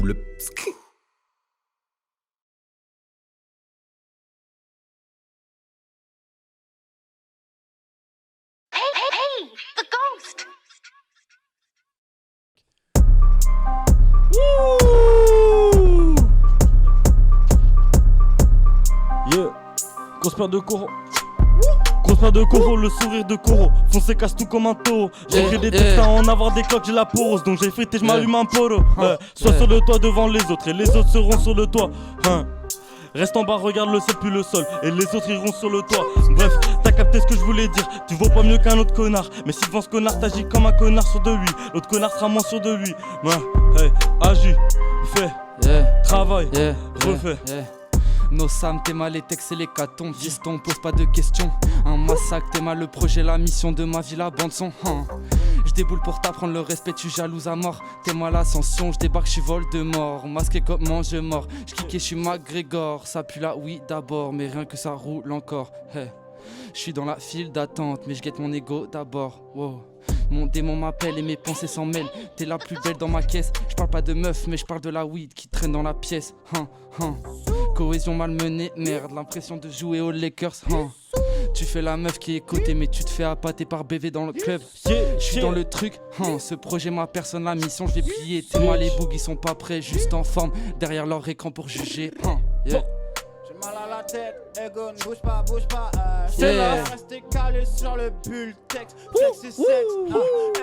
pull up. Hey, the ghost! Wouh! Yeah, grosse paire de coraux. Grosse paire de coraux, le sourire de coraux. Foncé casse tout comme un taureau. J'ai écrit des textes à en avoir des cloques, j'ai la pause. Donc j'ai frité, je m'allume un polo. Sois sur le toit devant les autres et les autres seront sur le toit. Reste en bas, regarde le ciel puis le sol. Et les autres iront sur le toit. Bref, t'as capté ce que je voulais dire. Tu vaux pas mieux qu'un autre connard. Mais si devant ce connard t'agis comme un connard sur de lui, l'autre connard sera moins sûr de lui. Hey, agis, fais, travaille, refais. No Sam, t'es mal les textes et les catons. Fiston, pose pas de questions. Un massacre, t'es mal le projet, la mission de ma vie, la bande son. Je déboule pour t'apprendre le respect, tu jalouses à mort. T'es mal l'ascension, je débarque, je suis Voldemort. Masqué comme mange mort, je kick et je suis McGregor. Ça pue là, oui d'abord, mais rien que ça roule encore. Hey. Je suis dans la file d'attente, mais je guette mon ego d'abord. Wow. Mon démon m'appelle et mes pensées s'en mêlent. T'es la plus belle dans ma caisse. Je parle pas de meuf, mais je parle de la weed qui traîne dans la pièce. Cohésion malmenée, merde, l'impression de jouer aux Lakers. Tu fais la meuf qui est cotée, mais tu te fais appâter par BV dans le club. Je suis dans le truc, ce projet ma personne, la mission, je vais plier. Témoins, les boogies sont pas prêts, juste en forme, derrière leur écran pour juger. J'ai mal à la tête, ego, ne bouge pas, c'est là, rester calé sur le pull texte, sexe et sexe,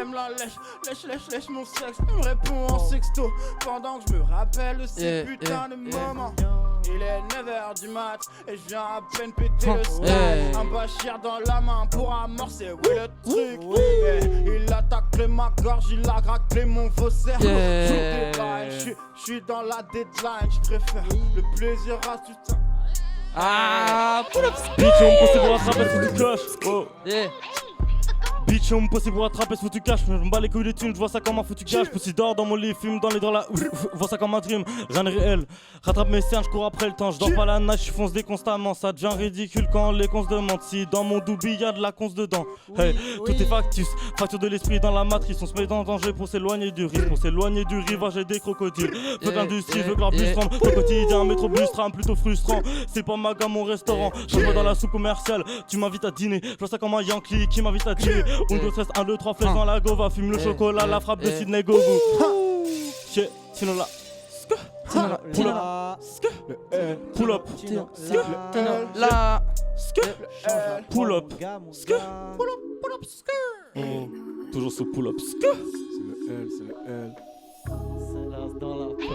elle me la lèche mon sexe, elle me répond en sexto, pendant que je me rappelle de ces putains de moments. Il est 9h du mat, et je viens à peine péter le stade. Un bachir dans la main pour amorcer, oui le truc. Il a taclé ma gorge, il a raclé mon faussaire. Je suis dans la deadline, je préfère le plaisir à tout temps. Pull up. Bitch, on me pousse pour attraper, faut que tu caches. Bitch, on me pousse pour attraper, faut que tu caches. Je me bats les couilles de thunes, je vois ça comme un foutu cache. Pussy dort dans mon lit, fume dans les draps là. Vois ça comme un dream, rien n'est réel. Rattrape mes cernes, je cours après le temps. Je dors pas la nage, je fonce des constamment. Ça devient ridicule quand les cons se demandent si dans mon doubi y'a de la conce dedans. Hey, tout est factice, facture de l'esprit dans la matrice. On se met dans le danger pour s'éloigner du risque. Pour s'éloigner du rivage et des crocodiles. Veux que l'industrie, veux que leur bus tremble. Le quotidien, métro bus tram, plutôt frustrant. C'est pas ma gamme, mon restaurant. Je vais dans la soupe commerciale, tu m'invites à dîner. Je vois ça comme un Yankee qui m'invite à dîner. 1, 2, 13, 1, 2, 3, flèche dans la gova. Fume le chocolat, la frappe de Sydney Gogo. Sinon là. Pull up. Pull up. Là. Pull up. Toujours ce pull up. C'est le L. Ça lance dans la place.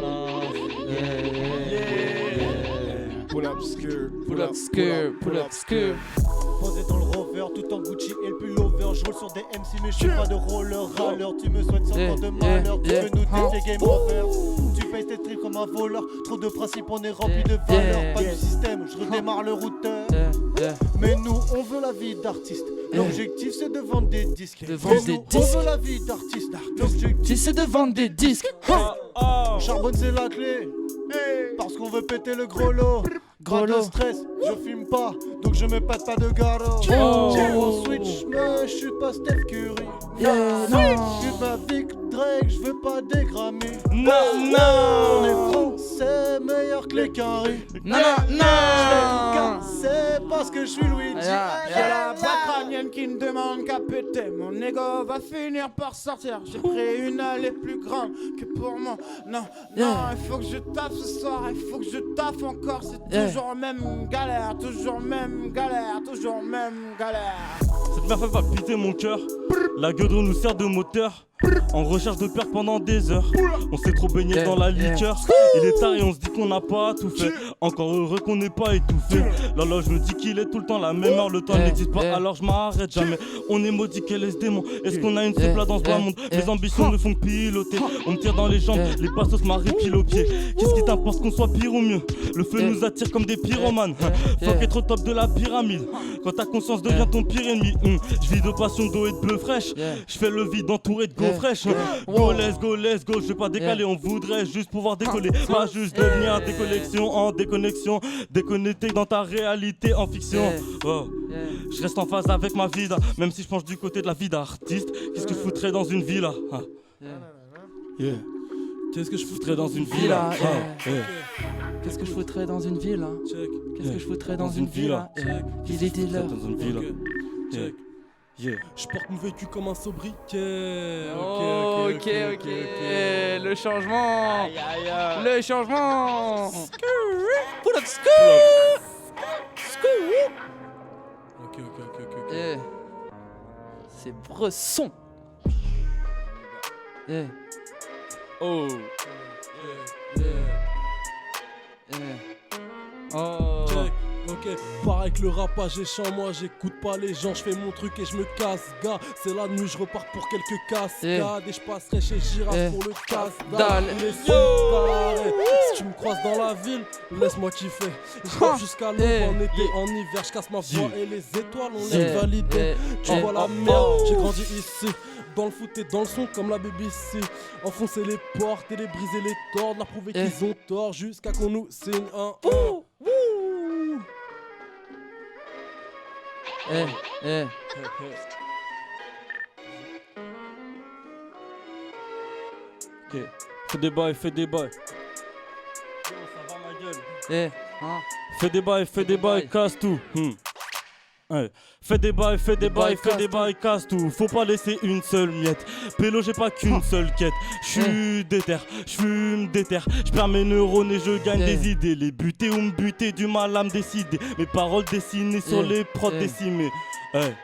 Pull up skirt. Pull up skirt. Posé dans le rover, tout en Gucci et le pull over. Je roule sur des MC mais je suis pas de roller râleur. Tu me souhaites 100 ans de malheur, tu veux nous défier game over. Tu payes tes tripes comme un voleur. Trop de principes, on est rempli de valeurs. Pas du système, je redémarre le routeur. Mais nous on veut la vie d'artiste. L'objectif c'est de vendre des disques. On veut la vie d'artiste. L'objectif c'est de vendre des disques. Charbonne c'est la clé. Parce qu'on veut péter le gros lot. Pas de stress, je fume pas, donc je me pète pas de garo. On switch, mais je suis pas Steph Curry. Je suis pas Vic Drake, je veux pas des Grammy. On est français, meilleur que les Caries. C'est parce que je suis Luigi. J'ai la boîte crânienne qui ne demande qu'à péter. Mon ego va finir par sortir. J'ai pris une allée plus grande que pour moi. Non, il faut que je taffe ce soir. Il faut que je taffe encore. C'est toujours même galère, toujours même galère, toujours même galère. Cette meuf elle va piter mon cœur. La gueule nous sert de moteur. En recherche de pertes pendant des heures. On s'est trop baigné dans la liqueur. Il est tard et on se dit qu'on n'a pas tout fait. Encore heureux qu'on n'ait pas étouffé. L'horloge me dit qu'il est tout le temps la même heure. Le temps n'existe pas alors je m'arrête jamais. On est maudit, quel est ce démon? Est-ce qu'on a une seule place dans ce bas monde? Mes ambitions ne font que piloter. On me tire dans les jambes, les passos m'arrivent pile au pied. Qu'est-ce qui t'importe qu'on soit pire ou mieux? Le feu nous attire comme des pyromanes. Faut qu'être au top de la pyramide. Quand ta conscience devient ton pire ennemi. Je vis de passion, d'eau et de bleu fraîche. Je fais le vide entouré de go fraîche. Go let's go, je vais pas décaler. On voudrait juste pouvoir décoller. Pas juste devenir des collections en déconnexion. Déconnecté dans ta réalité en fiction. Je reste en phase avec ma vie, même si je penche du côté de la vie d'artiste. Qu'est-ce que je foutrais dans une villa? Qu'est-ce que je foutrais dans une villa? Qu'est-ce que je foutrais dans une villa? Check. Qu'est-ce que je foutrais dans une villa? Il était l'heure. Dans une villa. Check. Yeah. Je porte mon vécu comme un sobriquet. Ok. Le changement. Le changement. Pull up, Ok. Eh. C'est Bresson. Eh. Oh. Oh. Check. Ok, pareil que le rapage est chiant, moi j'écoute pas les gens, je fais mon truc et je me casse, gars. C'est la nuit, je repars pour quelques cascades et je passerai chez Girafe pour le casse-dalle. Il est super. Si tu me croises dans la ville, laisse-moi kiffer. Je rappe jusqu'à l'aube en été, en hiver, je casse ma voix et les étoiles, on les valide. Tu vois la merde, j'ai grandi ici. Dans le foot et dans le son comme la BBC. Enfoncer les portes et les briser les tordre, leur prouver qu'ils ont tort jusqu'à qu'on nous signe un. Ok. Fais des bails. Ça va ma gueule. Fais des bails, casse tout. Ouais. Fais des bails, casse tout. Faut pas laisser une seule miette. Pélo, j'ai pas qu'une seule quête. J'suis déter, j'fume déter. J'perds mes neurones et je gagne des idées. Les buter ou me buter, du mal à me décider. Mes paroles dessinées sur les prods décimés. Ouais.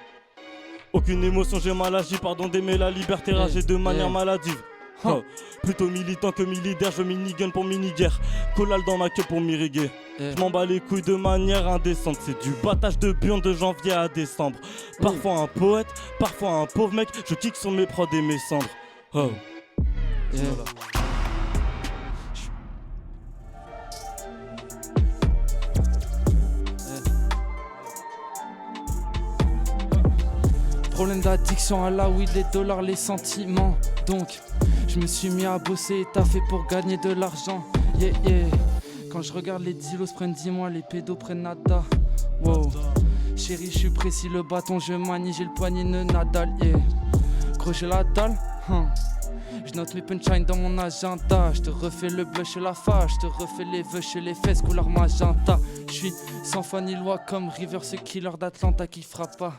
Aucune émotion, j'ai mal agi. Pardon d'aimer la liberté ragée de manière maladive. Oh. Plutôt militant que militaire, je mini-gun pour mini-guerre. Collal dans ma queue pour m'irriguer. Je m'en bats les couilles de manière indécente. C'est du battage de burn de janvier à décembre. Parfois un poète, parfois un pauvre mec. Je kick sur mes prods et mes cendres. Oh. Voilà. Problème d'addiction à la weed, les dollars, les sentiments. Donc, je me suis mis à bosser et taffer pour gagner de l'argent. Yeah. Quand je regarde les dilos prennent 10 mois, les pédos prennent nada. Wow. Chérie, je suis précis, le bâton je manie, j'ai le poignet de Nadal. Yeah. Gros, j'ai la dalle. Je note mes punchlines dans mon agenda. Je te refais le blush et la face. Je te refais les vœux chez les fesses couleur magenta. Je suis sans foi ni loi comme River, ce killer d'Atlanta qui frappe pas.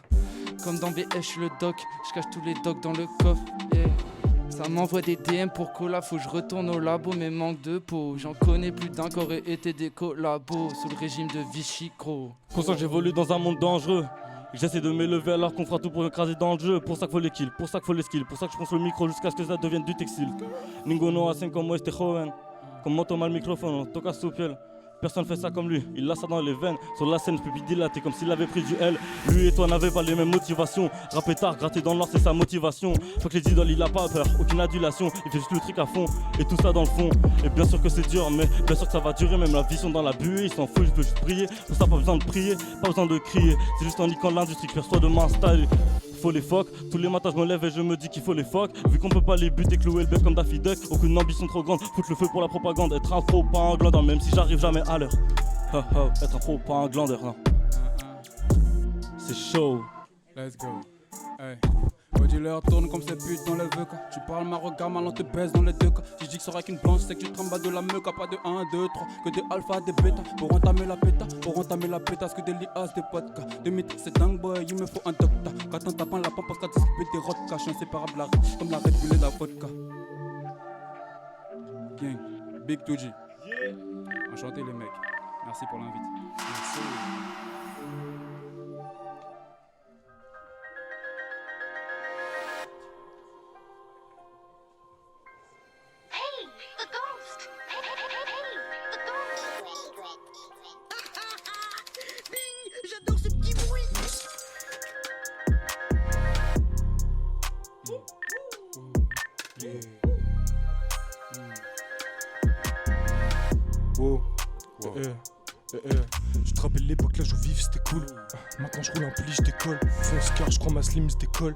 Comme dans BS, je suis le doc. Je cache tous les docs dans le coffre. Yeah. Ça m'envoie des DM pour collab. Faut que je retourne au labo, mais manque de peau. J'en connais plus d'un qui aurait été des collabos sous le régime de Vichy Cro. Conscient que j'évolue dans un monde dangereux. J'essaie de m'élever alors qu'on fera tout pour écraser dans le jeu. Pour ça qu'il faut les kills, pour ça qu'il faut les skills. Pour ça que je pense le micro jusqu'à ce que ça devienne du textile. Ninguno hacen como este joven. Como toma el micrófono, toca su piel. Personne fait ça comme lui, il a ça dans les veines. Sur la scène, pupille dilatée comme s'il avait pris du L. Lui et toi n'avaient pas les mêmes motivations. Rapper tard, gratter dans l'or, c'est sa motivation. Faut que les idoles, il a pas peur, aucune adulation. Il fait juste le truc à fond, et tout ça dans le fond. Et bien sûr que c'est dur, mais bien sûr que ça va durer. Même la vision dans la buée, il s'en fout, je veux juste prier. Pour ça, pas besoin de prier, pas besoin de crier. C'est juste en niquant l'industrie que perçoit de m'installer. Faut les fuck, tous les matins je me lève et je me dis qu'il faut les fuck. Vu qu'on peut pas les buter, clouer le bec comme Daffy Duck. Aucune ambition trop grande, foutre le feu pour la propagande. Être un faux pas un glandeur, même si j'arrive jamais à l'heure. Être un faux pas un glandeur, non. C'est chaud. Let's go. Hey. Dealer tourne comme ces putes dans les vœux. Tu parles ma regard, mal on te baisse dans les deux cas. Si je dis que ça sera qu'une planche, c'est que tu trembles de la meuca. Pas de 1, 2, 3, que des alpha, des bêta. Pour entamer la péta, c'est que des lias, des podcasts. Des mythes, c'est dingue boy, il me faut un docteur. Quand on tape la pompe, parce qu'à distribuer des rodkas. Je suis inséparable la riche, comme la Red Bull et la vodka. Gang, Big 2G. Enchanté les mecs, merci pour l'invite. Merci. The ghost! Hey, the ghost! Bing, j'adore ce petit bruit. Tu te rappelles l'époque là, je vif, c'était cool. Maintenant je roule un pli, je décolle. Fonce car je crois ma slim, je décolle.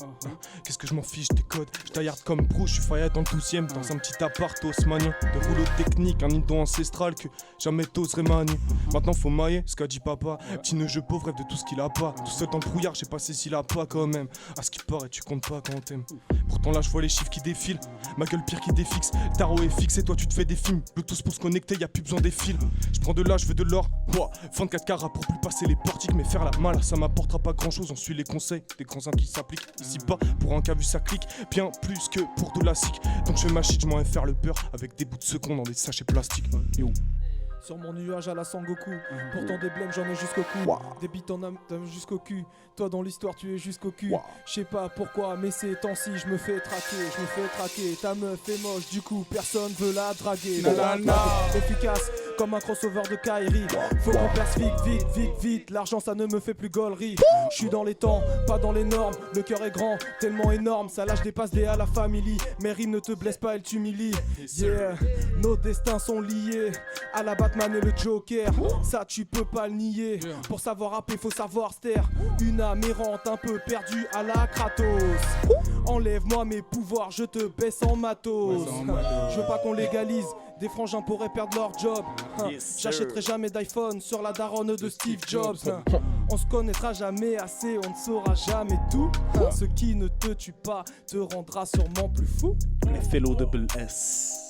Qu'est-ce que je m'en fiche, des codes. Je taillarde comme Bruce, je suis Fayad dans le 12ème. Dans un petit appart haussmanien. Des rouleaux techniques, un indo ancestral que jamais t'oserais manier. Maintenant faut mailler, ce qu'a dit papa. Petit neugeux pauvre, rêve de tout ce qu'il a pas. Tout seul dans le brouillard, je sais pas s'il a pas quand même. À ce qui paraît, tu comptes pas quand t'aimes. Pourtant là je vois les chiffres qui défilent. Ma gueule pire qui défixe. Tarot est fixe et toi tu te fais des films. Bluetooth pour se connecter, y a plus besoin des fils. Je prends de là, je veux de l'or. 24 carats pour plus passer les portiques. Mais faire la malle, ça m'apportera pas grand chose. On suit les conseils des grands hommes qui s'appliquent. Ici bas, pour un cas vu ça clique. Bien plus que pour de la sick. Donc je fais ma shit, je m'en vais faire le beurre. Avec des bouts de seconde dans des sachets plastiques. Yo. Sur mon nuage à la Sangoku. Pourtant des blèmes j'en ai jusqu'au cou. Des bites en âme jusqu'au cul. Toi dans l'histoire tu es jusqu'au cul. Je sais pas pourquoi mais ces temps-ci je me fais traquer. Ta meuf est moche du coup personne veut la draguer. Efficace comme un crossover de Kairi. Faut qu'on perce vite. L'argent ça ne me fait plus gaulerie. Je suis dans les temps, pas dans les normes. Le cœur est grand, tellement énorme. Ça là je dépasse des à la famille. Mes rimes ne te blessent pas, elles t'humilient. Yeah, nos destins sont liés à la Batman et le Joker. Ça tu peux pas le nier. Pour savoir rapper faut savoir se taire. Une âme errante un peu perdue à la Kratos. Enlève-moi mes pouvoirs, je te baisse en matos. Je veux pas qu'on légalise. Des frangins pourraient perdre leur job. J'achèterai jamais d'iPhone sur la daronne de Steve Jobs. On se connaîtra jamais assez, on ne saura jamais tout. Ce qui ne te tue pas te rendra sûrement plus fou. Les fellow double S.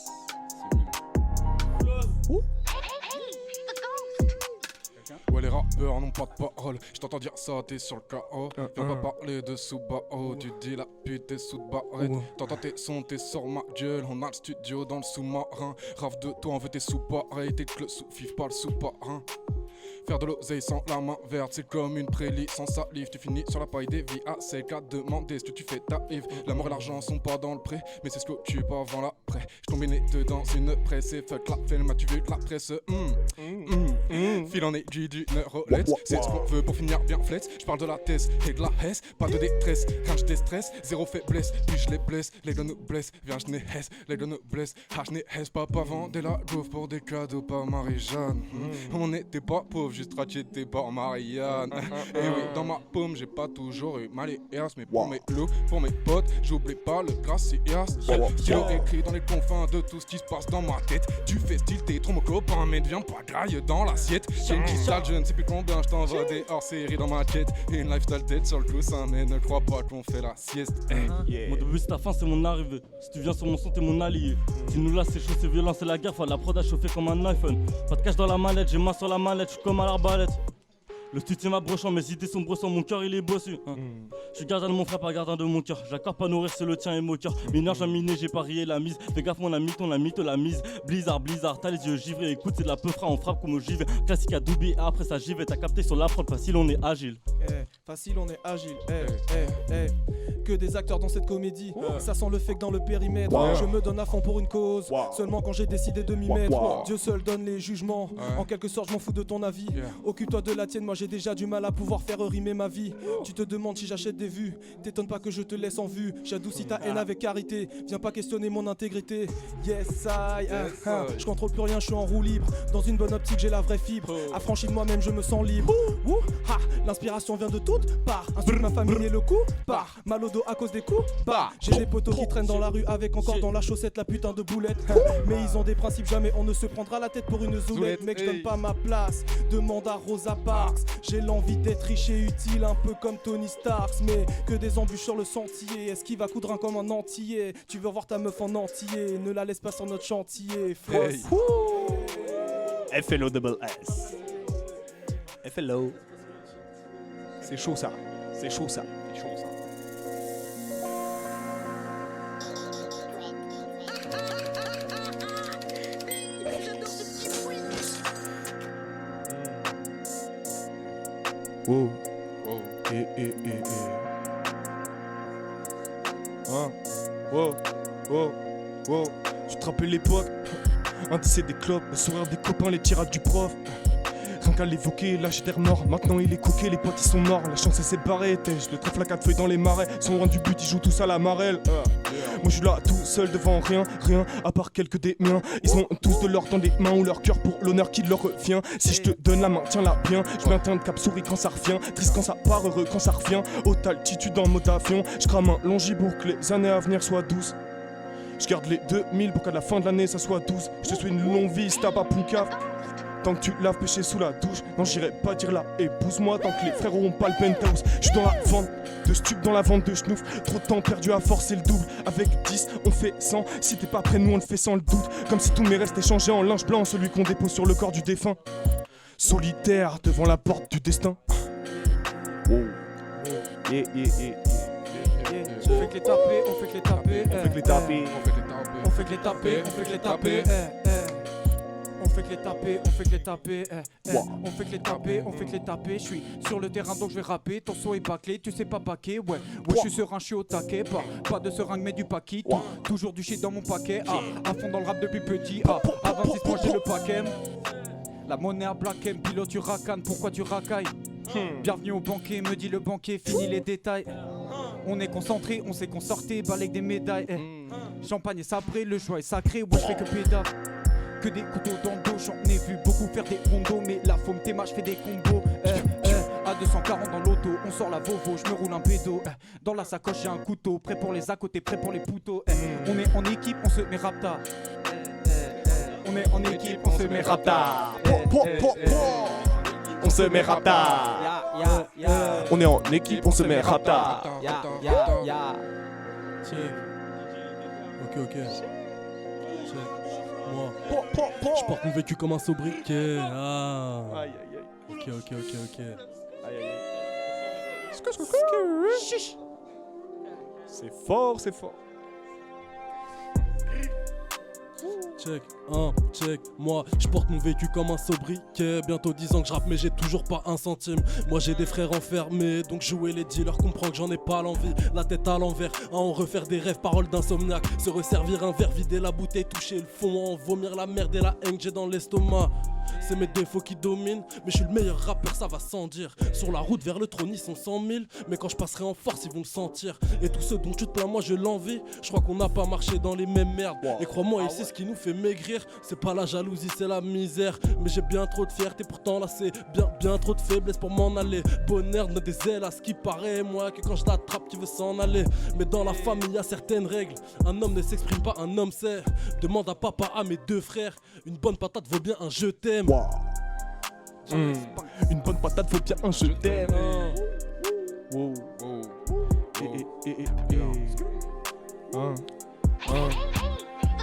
Ouais les rappeurs n'ont pas de parole. Je t'entends dire ça, t'es sur le KO. Viens pas parler de Subaru. Tu dis la pute t'es sous de barrette. T'entends tes sons, t'es sur ma gueule. On a le studio dans le sous-marin. Rave de toi, on veut tes sous pareils. T'es que le sous-fif, pas le sous-parrain. Faire de l'oseille sans la main verte, c'est comme une prélie sans salive. Tu finis sur la paille des vies à c'est qu'à demander ce que tu fais t'arrives. L'amour et l'argent sont pas dans le pré, mais c'est ce que tu pas avant l'après. J'combine les deux dans une presse et fuck la film, as-tu vu la presse? Fil en aiguille d'une Rolex, c'est ce qu'on veut pour finir bien flex. J'parle de la thèse et de la hesse, pas de détresse, quand je déstresse, zéro faiblesse, puis je les blesse, les gars nous blessent, viens je n'ai hesse, les gars nous blessent, je n'ai hesse, papa vendait la gaufre pour des cadeaux, pas Marie-Jeanne. On n'était pas pauvres, juste rachetés par Marianne. Et oui, dans ma paume, j'ai pas toujours eu maléas, mais pour mes loups, pour mes potes, j'oublie pas le gracias. Stylo écrit dans les confins de tout ce qui se passe dans ma tête. Tu fais style, t'es trop mon copain, mais ne viens pas graille dans l'assiette. J'ai une petite salle, je ne sais plus combien, je t'envoie des hors-série dans ma tête. Et une lifestyle tête sur le coussin, mais ne crois pas qu'on fait la sieste. Mon début c'est ta fin, c'est mon arrivée. Si tu viens sur mon son, t'es mon allié. Si nous là c'est chaud, c'est violent, c'est la guerre. Faut la prod à chauffer comme un iPhone. Pas de cash dans la mallette, j'ai main sur la mallette, je suis comme à l'arbalète. Le studio m'abrochant, mes idées sont brossant, mon cœur il est bossu. Je suis gardien de mon frère, pas gardien de mon cœur. J'accorde pas nourrir, c'est le tien et mon cœur. Mineur, j'ai miné, j'ai parié la mise. Fais gaffe, on a mythe, la mise. Blizzard, t'as les yeux givrés. Écoute, c'est de la peufra, on frappe comme au givet. Classique à doubi, après ça j'y vais. T'as capté sur la prod, facile, on est agile. Facile, on est agile. Que des acteurs dans cette comédie. Ça sent le fake dans le périmètre. Je me donne à fond pour une cause. Seulement quand j'ai décidé de m'y mettre. Dieu seul donne les jugements. En quelque sorte, je m'en fous de ton avis. Occupe-toi de la tienne, moi j'ai déjà du mal à pouvoir faire rimer ma vie. Tu te demandes si j'achète des vues. T'étonnes pas que je te laisse en vue. J'adoucis ta haine avec carité. Viens pas questionner mon intégrité. Yes, I. Je contrôle plus rien, je suis en roue libre. Dans une bonne optique, j'ai la vraie fibre. Affranchi de moi-même, je me sens libre. L'inspiration vient de toutes parts. Insulte ma famille et le coup part. Mal au dos à cause des coups. J'ai des potos qui traînent dans la rue avec encore dans la chaussette la putain de boulette. Mais ils ont des principes, jamais on ne se prendra la tête pour une zoulette. Mec, je donne pas ma place. Demande à Rosa Parks. J'ai l'envie d'être riche et utile, un peu comme Tony Starks. Mais que des embûches sur le sentier. Est-ce qu'il va coudre un comme un entier? Tu veux voir ta meuf en entier? Ne la laisse pas sur notre chantier. FLO double S. FLO. C'est chaud ça. C'est chaud ça. C'est chaud ça. Wow. Wow. Tu te rappelles l'époque? Un des des clubs, le sourire des copains, les tirades du prof. Rien qu'à l'évoquer, là j'ai l'air mort. Maintenant il est coqué, les potes ils sont morts. La chance elle s'est barrée, je le trèfle à 4 feuilles dans les marais. Ils sont loin du but, ils jouent tous à la marelle. Moi je suis là tout seul devant rien, à part quelques des miens. Ils ont tous de l'or dans les mains ou leur cœur pour l'honneur qui leur revient. Si je te donne la main, tiens-la bien. Je mets un teint de cap souris quand ça revient, triste quand ça part, heureux quand ça revient. Haute altitude en mode avion, je crame un longi pour que les années à venir soient douces. Je garde les 2000 pour qu'à la fin de l'année ça soit 12. Je te souhaite une longue vie, si t'as pas Poucave. Tant que tu laves péché sous la douche, non j'irai pas dire là, épouse-moi tant que les frères auront pas le penthouse. Je suis dans la vente de stup, dans la vente de schnouf. Trop de temps perdu à forcer le double. Avec 10, on fait 100. Si t'es pas prêt, nous on le fait sans le doute. Comme si tous mes restes échangés en linge blanc, celui qu'on dépose sur le corps du défunt. Solitaire devant la porte du destin. Wow. Yeah. On fait que les taper, on fait que les taper, On fait que les taper. on fait que les taper, on fait que les taper, on fait que les taper, on fait que les taper, on fait que les taper, on fait que les taper. Je suis sur le terrain donc je vais rapper. Ton son est bâclé, tu sais pas baquer. Ouais, je suis serein, je suis au taquet. Pas de seringue mais du paquet. Toujours du shit dans mon paquet. À fond dans le rap depuis petit. À 26 mois j'ai le paquet. La monnaie à Black M, pilote tu racanes, pourquoi tu racailles? Bienvenue au banquet, me dit le banquier, fini les détails. On est concentré, on sait qu'on sortait, balèque des médailles. Champagne est sabré, le choix est sacré, ouais je fais que pédale. Que des couteaux dans le dos, j'en ai vu beaucoup faire des rondos. Mais la faume t'éma, je fais des combos. À 240 dans l'auto, on sort la Vovo, je me roule un pédo. Dans la sacoche j'ai un couteau, prêt pour les à côté, prêt pour les pouteaux. On est en équipe, on se met rapta. On est en équipe, on se met rapta. On se met rapta. On est en équipe, on se met rapta. Ok. Moi, je porte mon vécu comme un sobriquet. Aïe. Ok. Aïe. C'est fort. Check, moi je porte mon vécu comme un sobriquet. Bientôt 10 ans que je rappe mais j'ai toujours pas un centime. Moi j'ai des frères enfermés, donc jouer les dealers comprend que j'en ai pas l'envie. La tête à l'envers, à en refaire des rêves, paroles d'insomniaque. Se resservir un verre, vider la bouteille, toucher le fond, en vomir la merde et la haine que j'ai dans l'estomac. C'est mes défauts qui dominent, mais je suis le meilleur rappeur, ça va sans dire. Sur la route vers le trône ils sont 100 000, mais quand je passerai en force ils vont le sentir. Et tous ceux dont tu te plains moi je l'envie. Je crois qu'on n'a pas marché dans les mêmes merdes. Et crois-moi ici ce qui nous fait maigrir, c'est pas la jalousie, c'est la misère. Mais j'ai bien trop de fierté, pourtant là c'est bien trop de faiblesse pour m'en aller. Bonheur donne des ailes à ce qui paraît, moi que quand je l'attrape qui veut s'en aller. Mais dans la famille y a certaines règles. Un homme ne s'exprime pas, un homme sait. Demande à papa, à mes deux frères. Une bonne patate vaut bien un je t'aime. Une bonne patate vaut bien un je t'aime.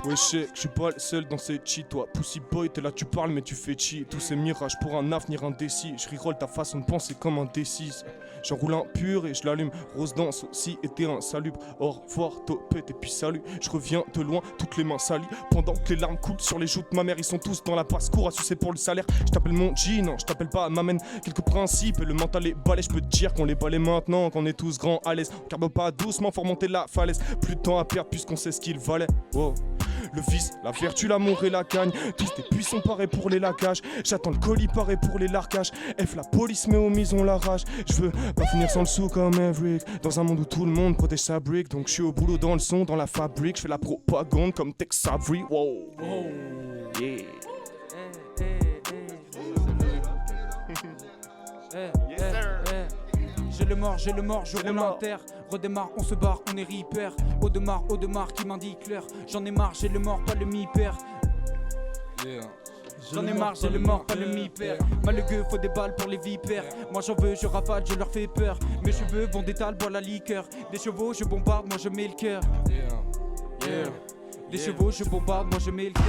Ouais, je sais que je suis pas le seul dans ces cheats. Toi, Pussy Boy, t'es là, tu parles, mais tu fais cheat. Tous ces mirages pour un avenir indécis. Je rigole ta façon de penser comme indécise. J'enroule un pur et je l'allume. Rose danse aussi et terrain salubre. Au revoir, topette et puis salut. Je reviens de loin, toutes les mains salies. Pendant que les larmes coulent sur les joues de ma mère, ils sont tous dans la basse-cour à sucer pour le salaire. Je t'appelle mon G, non, je t'appelle pas, m'amène quelques principes. Et le mental est balai, je peux te dire qu'on les balaie maintenant, qu'on est tous grands à l'aise. On carbe pas doucement, faut remonter la falaise. Plus de temps à perdre puisqu'on sait ce qu'il valait. Wow. Le vice, la vertu, l'amour et la cagne. Tous tes puissants paraît pour les lacages. J'attends le colis paraît pour les largages. F la police mais aux mises on la rage. Je veux pas finir sans le sou comme Maverick. Dans un monde où tout le monde protège sa brique. Donc je suis au boulot dans le son, dans la fabrique. Je fais la propagande comme Tex Avery. Wow. Yeah. J'ai le mort, je roule en terre. Redémarre, on se barre, on est ripper. Audemars, qui m'indique l'heure. J'en ai marre, j'ai le mort, pas le mi-père. J'en ai marre, j'ai le mort, pas le mi-père. Malheureux, faut des balles pour les vipères. Moi j'en veux, je rafale, je leur fais peur. Mes cheveux vont d'étal, bois la liqueur. Des chevaux, je bombarde, moi je mets le cœur. Des chevaux, je bombarde, moi je mets le cœur.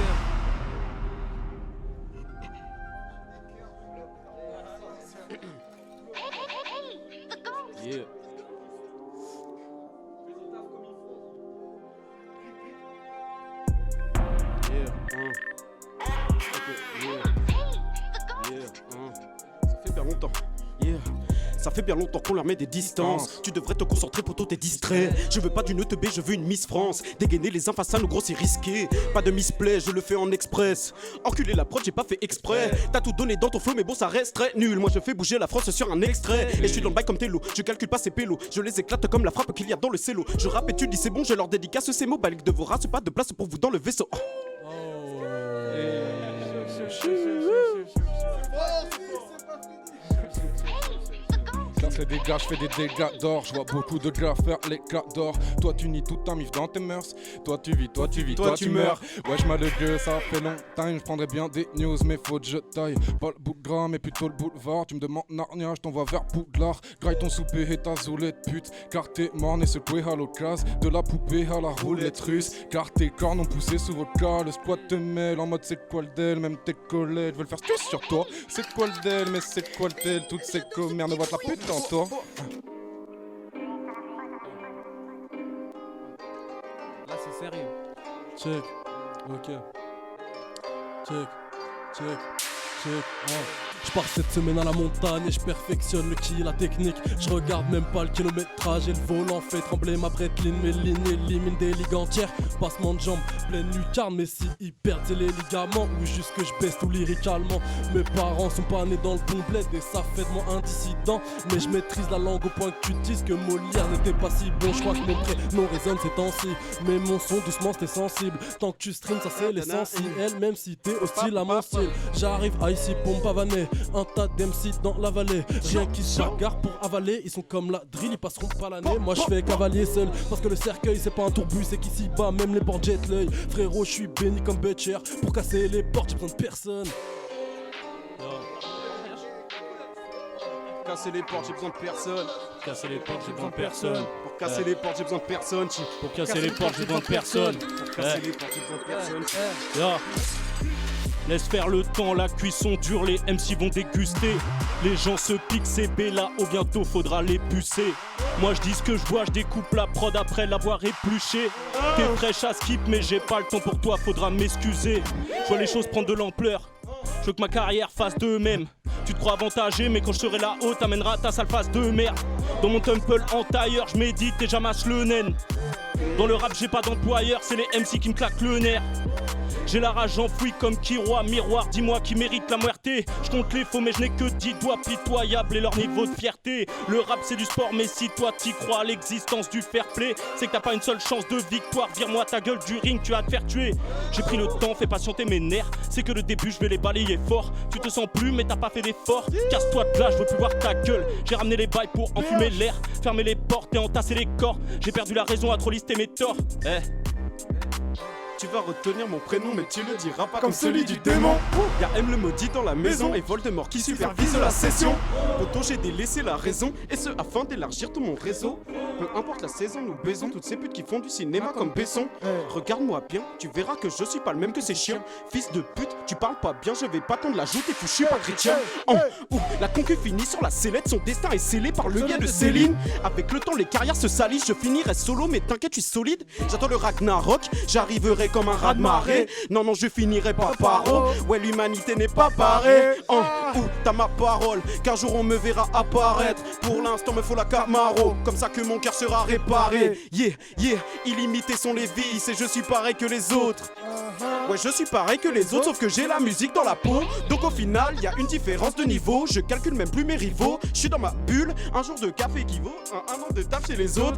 Yeah. Ça fait hyper longtemps. Ça fait bien longtemps qu'on leur met des distances. Tu devrais te concentrer, poto, t'es distrait. Je veux pas d'une ETB, je veux une Miss France. Dégainer les uns face à nos gros, c'est risqué. Pas de misplay, je le fais en express. Enculer la prod, j'ai pas fait exprès. T'as tout donné dans ton flow, mais bon, ça reste très nul. Moi, je fais bouger la France sur un extrait. Et je suis dans le bail comme Télo. Je calcule pas ces pélos. Je les éclate comme la frappe qu'il y a dans le cello. Je rappe et tu dis c'est bon, je leur dédicace ces mots. Balique de vos races, pas de place pour vous dans le vaisseau. Les dégâts, je fais des dégâts d'or. Je vois beaucoup de gars faire l'éclat d'or. Toi tu nies tout un mif dans tes mœurs. Toi tu vis, toi tu meurs. Wesh ma gueule, ça fait longtemps. Je prendrais bien des news, mais faut que je taille. Pas le bout de gras, mais plutôt le boulevard. Tu me demandes Narnia, je t'envoie vers Poudlard. Graille ton souper et ta zoulette pute. Car t'es morne et secoué à l'occasion. De la poupée à la roulette russe. Car tes cornes ont poussé sous votre cas. Le squat te mêle en mode c'est quoi le del. Même tes collègues veulent faire stuce sur toi. C'est quoi le del, mais c'est quoi le tel. Toutes ces commères ne voient la pute dans toi. Là c'est sérieux. Check, ok. Check. Je pars cette semaine à la montagne et je perfectionne le qui, la technique. Je regarde même pas le kilométrage et le volant fait trembler ma bretline. Mes lignes éliminent des ligues entières. Passement de jambes, pleine lucarne. Mais si ils perdent c'est les ligaments ou juste que je baisse tout lyricalement. Mes parents sont pas nés dans le bon bled et ça fait de moi un dissident. Mais je maîtrise la langue au point que tu dises que Molière n'était pas si bon. Je crois que mon prénom résonne ces temps-ci. Mais mon son doucement c'était sensible. Tant que tu streams ça c'est l'essentiel. Même si t'es hostile à mon style. J'arrive à ici pour me pavaner. Un tas d'MC dans la vallée. Rien qui se bagarre pour avaler. Ils sont comme la drill, ils passeront pas l'année. Moi je fais cavalier seul. Parce que le cercueil c'est pas un tourbus. C'est qu'ici bas même les bords jettent l'œil. Frérot je suis béni comme Butcher. Pour casser les portes j'ai besoin de personne. Casser les portes, j'ai besoin de personne. Casser les portes, j'ai besoin de personne. Pour casser les portes, j'ai besoin de personne. Pour casser les portes, j'ai besoin de personne. Pour casser les portes, j'ai besoin de personne. Laisse faire le temps, la cuisson dure, les MC vont déguster. Les gens se piquent, c'est Bella, oh bientôt faudra les pucer. Moi je dis ce que je vois, je découpe la prod après l'avoir épluché. T'es fraîche à skip mais j'ai pas le temps pour toi, faudra m'excuser. Je vois les choses prendre de l'ampleur, je veux que ma carrière fasse de même. Tu te crois avantagé mais quand je serai là-haut t'amèneras ta sale face de merde. Dans mon temple en tailleur, je médite et j'amasse le naine. Dans le rap j'ai pas d'employeur, c'est les MC qui me claquent le nerf. J'ai la rage enfouie comme Kiroa, miroir, dis-moi qui mérite la muerte. Je compte les faux mais je n'ai que 10 doigts pitoyables et leur niveau de fierté. Le rap c'est du sport mais si toi t'y crois à l'existence du fair play, c'est que t'as pas une seule chance de victoire. Vire-moi ta gueule du ring, tu vas te faire tuer. J'ai pris le temps, fais patienter mes nerfs. C'est que le début je vais les balayer fort. Tu te sens plus mais t'as pas fait d'effort. Casse-toi de là, je veux plus voir ta gueule. J'ai ramené les bails pour enfumer l'air, fermer les portes et entasser les corps. J'ai perdu la raison à trop lister mes torts. Tu vas retenir mon prénom mais tu le diras pas comme celui du démon. Y'a M le maudit dans la maison et Voldemort qui supervise la session. Poto j'ai délaissé la raison et ce afin d'élargir tout mon réseau. Peu importe la saison, nous baisons toutes ces putes qui font du cinéma comme Besson. Regarde-moi bien, tu verras que je suis pas le même que ces chiens. Fils de pute, tu parles pas bien, je vais pas tondre la joue, t'es fou, je suis pas chrétien. La concu finit sur la sellette, son destin est scellé par le lien de Céline. Avec le temps les carrières se salissent, je finirai solo mais t'inquiète je suis solide. J'attends le Ragnarok, j'arriverai comme un raz de marée. Non je finirai pas paro. Ouais l'humanité n'est pas parée. T'as ma parole, qu'un jour on me verra apparaître. Pour l'instant me faut la Camaro, comme ça que mon cœur sera réparé. Illimité sont les vices et je suis pareil que les autres. Ouais je suis pareil que les autres sauf que j'ai la musique dans la peau. Donc au final y a une différence de niveau. Je calcule même plus mes rivaux. Je suis dans ma bulle, un jour de café équivaut un an de taf chez les autres.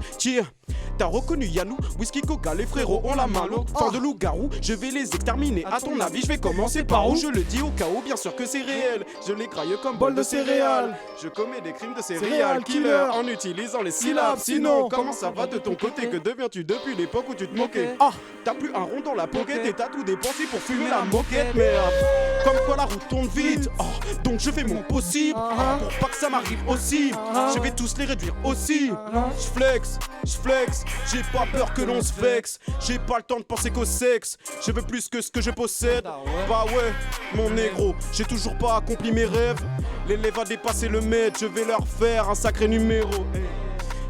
T'as reconnu Yannou, whisky, coca, les frérots ont la main lourde. Tant de loups-garous, je vais les exterminer. À ton avis, je vais commencer par où? Je le dis au cas où, bien sûr que c'est réel. Je les craille comme bol de céréales. Je commets des crimes de céréales killer en utilisant les syllabes. Sinon, comment ça va de ton côté? Que deviens-tu depuis l'époque où tu te moquais? T'as plus un rond dans la pocket et t'as tout dépensé pour fumer la moquette. Mais comme quoi la route tourne vite. Donc je fais mon possible pour pas que ça m'arrive aussi. Je vais tous les réduire aussi. Je flex, j'ai pas peur que l'on se vexe. J'ai pas le temps de penser qu'au sexe. Je veux plus que ce que je possède. Bah ouais, mon négro, j'ai toujours pas accompli mes rêves. L'élève a dépassé le maître, je vais leur faire un sacré numéro.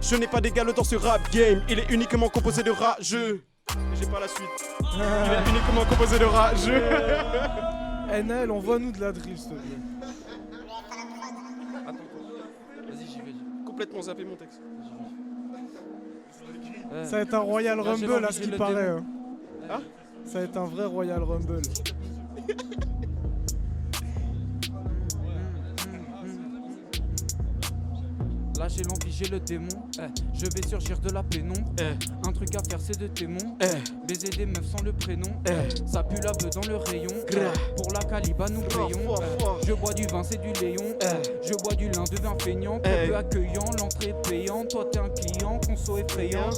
Je n'ai pas d'égal dans ce rap game, il est uniquement composé de rageux. J'ai pas la suite. Il est uniquement composé de rageux. NL, envoie-nous de la drill, s'il te plaît. Vas-y, j'y vais. complètement zappé mon texte. Ça va être un Royal Rumble à ce qui paraît. Hein. Ah Ça va être un vrai Royal Rumble. Là j'ai l'envie, j'ai le démon. Je vais surgir de la pénombre. Un truc à faire, c'est de témon. Baiser des meufs sans le prénom. Ça pue la beuh dans le rayon. Pour la caliba, nous payons. Je bois du vin, c'est du Léon. Je bois du lin de vin feignant. Peu accueillant, l'entrée payante. Toi t'es un client, conso effrayant.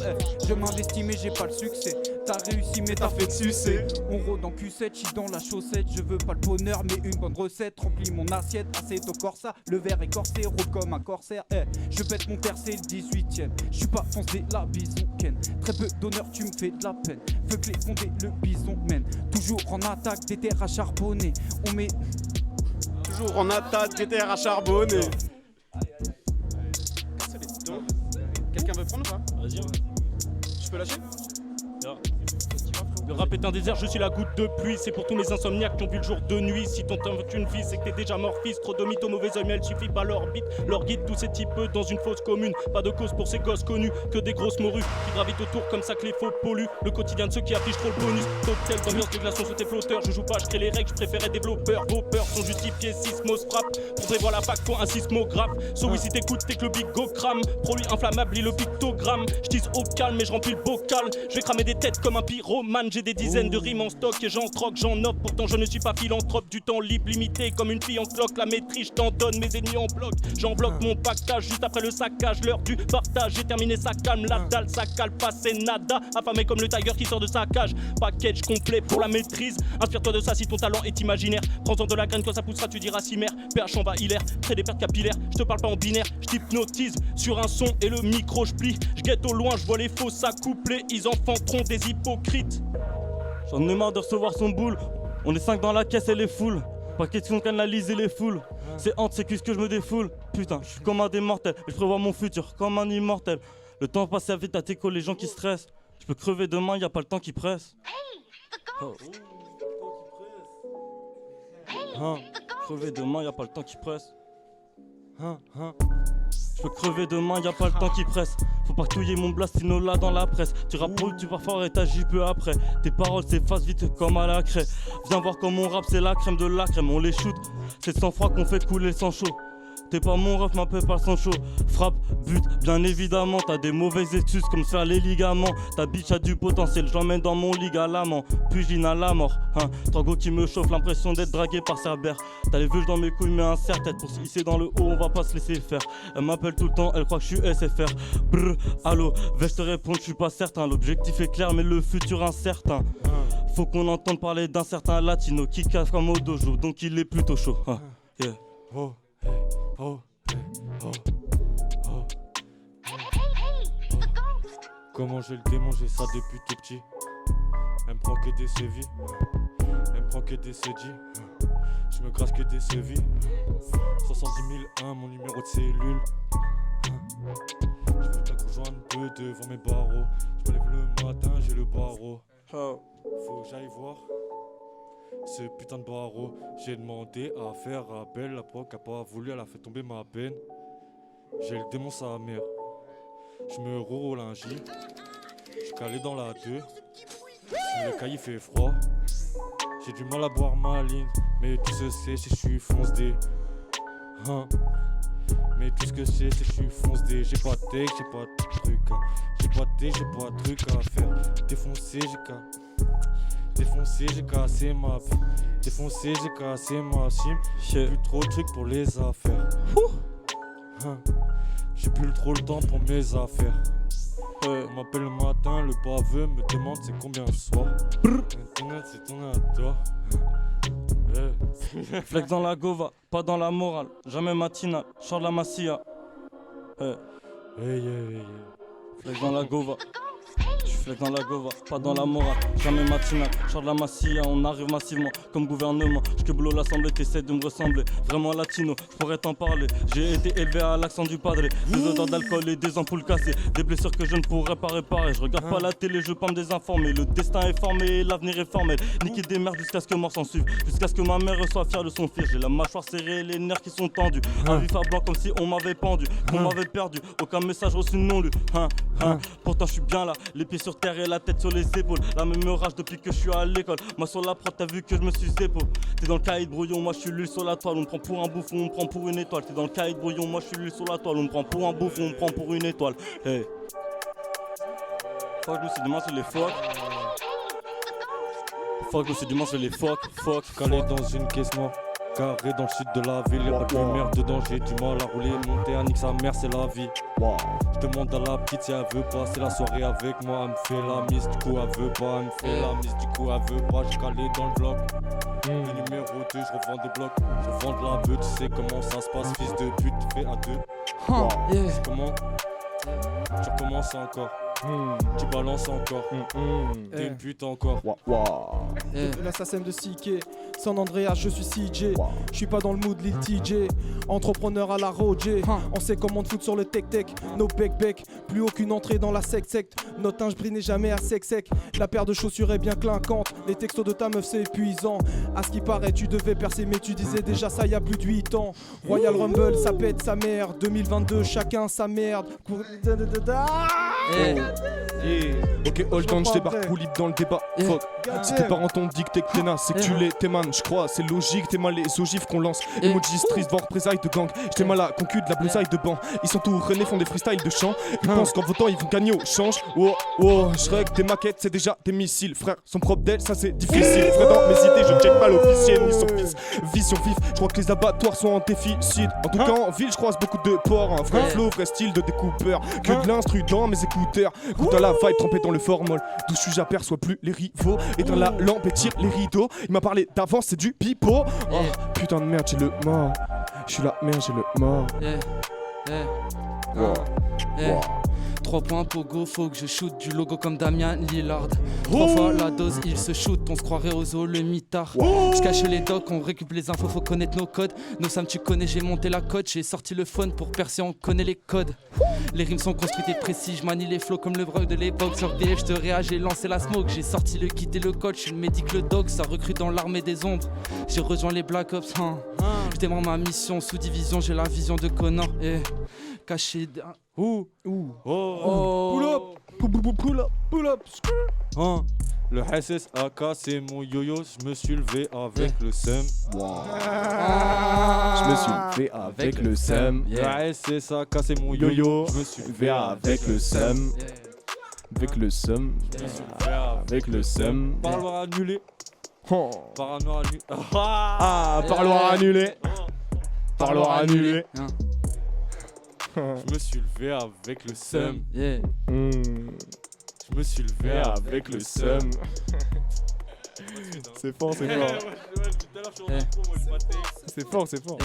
Je m'investis, mais j'ai pas le succès. T'as réussi, mais t'as fait que sucer. On rôde en Q7, j'suis dans la chaussette. Je veux pas le bonheur, mais une bonne recette. Remplis mon assiette, assez au corsa. Le verre est corsé, roule comme un corsaire. Je pète mon père, c'est le 18ème. J'suis pas foncé, la bison ken. Très peu d'honneur, tu me fais de la peine. Fuck les fondés, le bison mène. Toujours en attaque, des terres à charbonner. On met. Toujours en attaque, des terres à charbonner. Quelqu'un veut prendre ou pas? Vas-y. Je peux lâcher? Le rap est un désert, je suis la goutte de pluie. C'est pour tous mes insomniaques qui ont vu le jour de nuit. Si ton temps veut une vie, c'est que t'es déjà mort fils. Trop de mythes au mauvais oeil, mais elle suffit pas leur bite. Leur guide tous ces types dans une fosse commune. Pas de cause pour ces gosses connus, que des grosses morues qui gravitent autour comme ça que les faux polluent. Le quotidien de ceux qui affichent trop le bonus. Cocktail d'ambiance de glaçons sur tes flotteurs. Je joue pas, je crée les règles, je préférais développeurs. Vos peurs sont justifiées, sismos frappe. Pour prévoir la fac, faut un sismographe. So oui, si t'écoutes, t'es que le big go crame. Produit inflammable, lit le pictogramme. Je tisse au calme, mais je remplis le bocal. Je vais cramer des têtes comme un pyromane. J'ai des dizaines de rimes en stock et j'en croque, j'en offre. Pourtant je ne suis pas philanthrope, du temps libre limité comme une fille en cloque. La maîtrise, je t'en donne, mes ennemis en bloc. J'en bloque mon pactage juste après le saccage. L'heure du partage, j'ai terminé, ça calme. La dalle, ça cale pas, c'est nada. Affamé comme le tiger qui sort de sa cage. Package complet pour la maîtrise. Inspire-toi de ça si ton talent est imaginaire. Prends-en de la graine quand ça poussera, tu diras si mère. PH en bas, hilaire, crée des pertes capillaires. Je te parle pas en binaire, je t'hypnotise sur un son et le micro je plie. Je guette au loin, je vois les faux s'accoupler. Ils enfanteront des hypocrites. J'en ai marre de recevoir son boule. On est 5 dans la caisse et les foules. Pas question d'analyser les foules. C'est entre ces cuisses que je me défoule. Putain, je suis comme un des mortels. Et je prévois mon futur comme un immortel. Le temps passe vite à t'écho les gens qui stressent. Je peux crever demain, y a pas le temps qui presse. Oh. Crever demain, y a pas le temps qui presse. Je peux crever demain, y a pas le temps qui presse. Faut pas touiller mon blastino là dans la presse. Tu rappes, tu pars fort et t'agis peu après. Tes paroles s'effacent vite comme à la craie. Viens voir comme on rappe, c'est la crème de la crème. On les shoot, c'est sans froid qu'on fait couler le sang chaud. T'es pas mon ref, m'appelle pas le sang chaud. Frappe, but, bien évidemment. T'as des mauvaises excuses comme se faire les ligaments. Ta bitch a du potentiel, je l'emmène dans mon lit à l'amant. Pugine à la mort, hein. Tango qui me chauffe, l'impression d'être dragué par Cerbère. T'as les veuches dans mes couilles, mais un serre-tête. Pour se hisser dans le haut, on va pas se laisser faire. Elle m'appelle tout le temps, elle croit que je suis SFR. Brr, allô, vais-je te répondre, je suis pas certain. L'objectif est clair, mais le futur incertain. Faut qu'on entende parler d'un certain latino qui casse comme au dojo, donc il est plutôt chaud. Hein. Yeah. Oh. Comment je le démon, j'ai ça depuis tout petit. Elle me prend que des sévies, elle me prend que des sédis. Je me grasse que des sévies. 70 001, mon numéro de cellule. Je veux bien qu'on joigne deux devant mes barreaux. Je me lève le matin, j'ai le barreau. Faut que j'aille voir ce putain de barreau. J'ai demandé à faire appel, la proc a pas voulu, elle a fait tomber ma peine. J'ai le démon sa mère. Je me roule un J. Je suis calé dans la 2. Le cahier fait froid. J'ai du mal à boire ma ligne. Mais tout ce c'est je suis fonce D. Hein. Mais tout ce que c'est je suis fonce D. J'ai pas de tech, j'ai pas de truc. J'ai pas de tech, j'ai pas de truc à faire. Défoncé, j'ai cassé ma vie. Défoncé, j'ai cassé ma sim. J'ai plus trop de trucs pour les affaires. Hein. J'ai plus trop le temps pour mes affaires. On m'appelle le matin, le baveux me demande c'est combien le soir. C'est ton à toi. Flex dans la gova, pas dans la morale. Jamais matinale, chante la massia. Flex dans la gova, J'suis flex dans la gova, pas dans la morale, jamais matinale. Char de la massia, on arrive massivement comme gouvernement. J'queboulot l'assemblée, t'essaies de me ressembler. Vraiment latino, j'pourrais t'en parler. J'ai été élevé à l'accent du padre. Des odeurs d'alcool et des ampoules cassées. Des blessures que je ne pourrais pas réparer. Je regarde pas la télé, je veux pas me désinformer. Le destin est formé, l'avenir est formel. Niquer des merdes jusqu'à ce que mort s'en suive. Jusqu'à ce que ma mère soit fière de son fils. J'ai la mâchoire serrée, les nerfs qui sont tendus. Un vif à blanc comme si on m'avait pendu. Qu'on m'avait perdu, aucun message reçu non lu. Pourtant je suis bien là, les pieds sur terre et la tête sur les épaules. La même rage depuis que je suis à l'école. Moi sur la prod t'as vu que je me suis épaulé. T'es dans le cahier de brouillon, moi je suis l'huile sur la toile. On me prend pour un bouffon, on me prend pour une étoile. T'es dans le cahier de brouillon, moi je suis l'huile sur la toile. On me prend pour un bouffon, on me prend pour une étoile. Hey. Fuck, je me suis dit, moi c'est les fuck. Fuck, je me suis dit, moi c'est les fuck. Calé dans une caisse noire, carré dans le sud de la ville. Y'a pas de lumière dedans, j'ai du mal à rouler. Monter à nique sa mère, c'est la vie. Je demande à la petite si elle veut passer la soirée avec moi. Elle me fait la mise, du coup elle veut pas. Elle me fait la mise, du coup elle veut pas. J'ai calé dans le bloc. Le numéro 2, je revends des blocs. Je vends de la bœuf, tu sais comment ça se passe. Fils de pute, tu fais à deux. C'est comment tu recommences encore. Tu balances encore. T'es une pute encore. L'assassin de CK, San Andreas, je suis CJ. Je suis pas dans le mood Lil TJ. Entrepreneur à la Roger. On sait comment te foutre sur le tech-tech. No bec-bec, plus aucune entrée dans la secte. Notre linge brille n'est jamais à sec. La paire de chaussures est bien clinquante. Les textos de ta meuf c'est épuisant. À ce qui paraît tu devais percer mais tu disais déjà ça y a plus de 8 ans. Royal Rumble ça pète sa mère. 2022 chacun sa merde. Ok, hold on, j'débarque libre dans le débat. Fuck. Si tes parents t'ont dit que t'es naze, c'est que tu l'es, t'es man. J'crois, c'est logique, t'es mal les ogifs qu'on lance. Emojis triste, voir représailles de gang. J't'ai mal à concu de la blousaille de banc. Ils sont tous renés, font des freestyles de chant. Ils pensent qu'en votant ils vont gagner au change. J'règle tes maquettes, c'est déjà des missiles. Frère, son propre d'elle, ça c'est difficile. Frère, dans mes idées, je check pas l'officiel ni son fils. Vision vif, j'crois que les abattoirs sont en déficit. En tout cas, en ville, j'croise beaucoup de porcs. Un vrai flow, vrai style de découpeur. Que de l'instru dans mes écouteurs. Goûte à la vibe trempée dans le formol. D'où je suis, j'aperçois plus les rivaux. Éteins la lampe et tire les rideaux. Il m'a parlé d'avance, c'est du pipeau. Oh putain de merde, j'ai le mort. Je suis la merde, j'ai le mort. 3 points pogo, faut que je shoot du logo comme Damien Lillard. 3 fois la dose, il se shoot, on se croirait aux zoo le mitard. Je cache les docs, on récupère les infos, faut connaître nos codes. Nos Sam tu connais, j'ai monté la cote, j'ai sorti le phone pour percer, on connaît les codes. Les rimes sont construites et précis, je manie les flows comme le broc de l'époque. Sur DF, je te réagis, j'ai lancé la smoke, j'ai sorti le kit et le coach. Je suis le médic, le dog, ça recrute dans l'armée des ombres. J'ai rejoint les Black Ops, je démarre ma mission, sous division, j'ai la vision de Connor. Caché Pull up. Le SS a cassé mon yo-yo, je me suis levé avec le seum. Je me suis levé avec le seum. Le SS a cassé mon yo-yo, je me suis levé avec le seum. Avec le seum. Avec le seum. Parloir annulé. Paranoir annulé. Parloir annulé. Parloir annulé. Je me suis levé avec le seum. Je me suis levé avec le seum. C'est fort, c'est fort. C'est fort, c'est fort.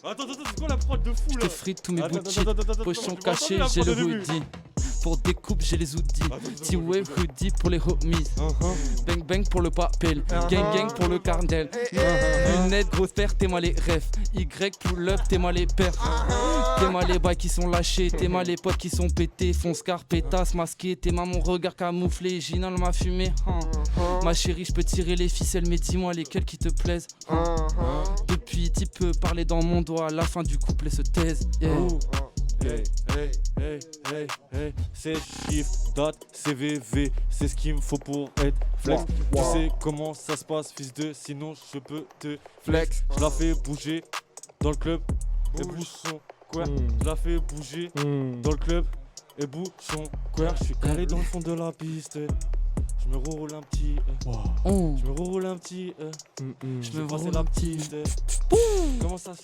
Attends, c'est quoi la prod de fou là? Je frite tous mes boutiques, pochons cachés, j'ai le hoodie. Pour découpe, j'ai les outils. T-Wave hoodie pour les homies. Bang bang pour le papel. Gang gang pour le carnel. Lunettes, grosse paire, t'es mal les refs. Y pull up, t'es mal les perfs. T'es mal les bails qui sont lâchés. T'es mal les potes qui sont pétés. Fonce car pétasse masqué. T'es mal mon regard camouflé. Ginal m'a fumé. Ma chérie, je peux tirer les ficelles, mais dis-moi lesquelles qui te plaisent. Depuis, tu peux parler dans mon doigt. À la fin du couplet se taise. Hey, c'est chiffre, date, CVV, c'est ce qu'il me faut pour être flex. Tu sais comment ça se passe, fils de, sinon je peux te flex. Je la fais bouger dans le club et bouge son queer. Je la fais bouger dans le club et bouge son queer. Je suis calé dans le fond de la piste. Je me roule un petit. Je me roule un petit. Je me passer la petite. Comment ça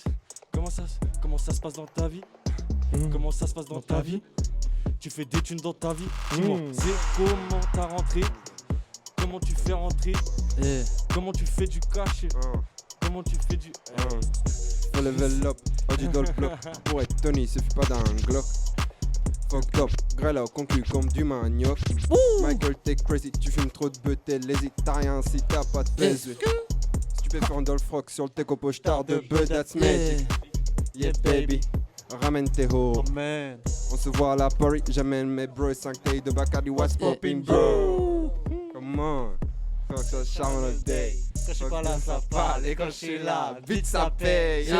se passe dans ta vie? Comment ça se passe dans ta vie? Tu fais des thunes dans ta vie? Dis-moi, c'est comment t'as rentré? Comment tu fais rentrer? Comment tu fais du cash? Comment tu fais du... Faut level up, pas du doll block. Pour être Tony, suffit pas d'un Glock. Fucked up, grêle au concu comme du manioc. Michael, t'es crazy, tu fumes trop de beuh, t'es lazy. T'as rien si t'as pas de plaisir. Si tu peux faire un Dolph Rock sur le teco pochetard de beuh, that's magic. Yeah baby, ramène tes hoes. On se voit à la Paris, j'amène mes bros. 5 tailles de Bacardi, what's popping bro? Come on, fuck ça charme on a day. Quand je suis pas là, ça parle. Et quand je suis là, vite ça paye.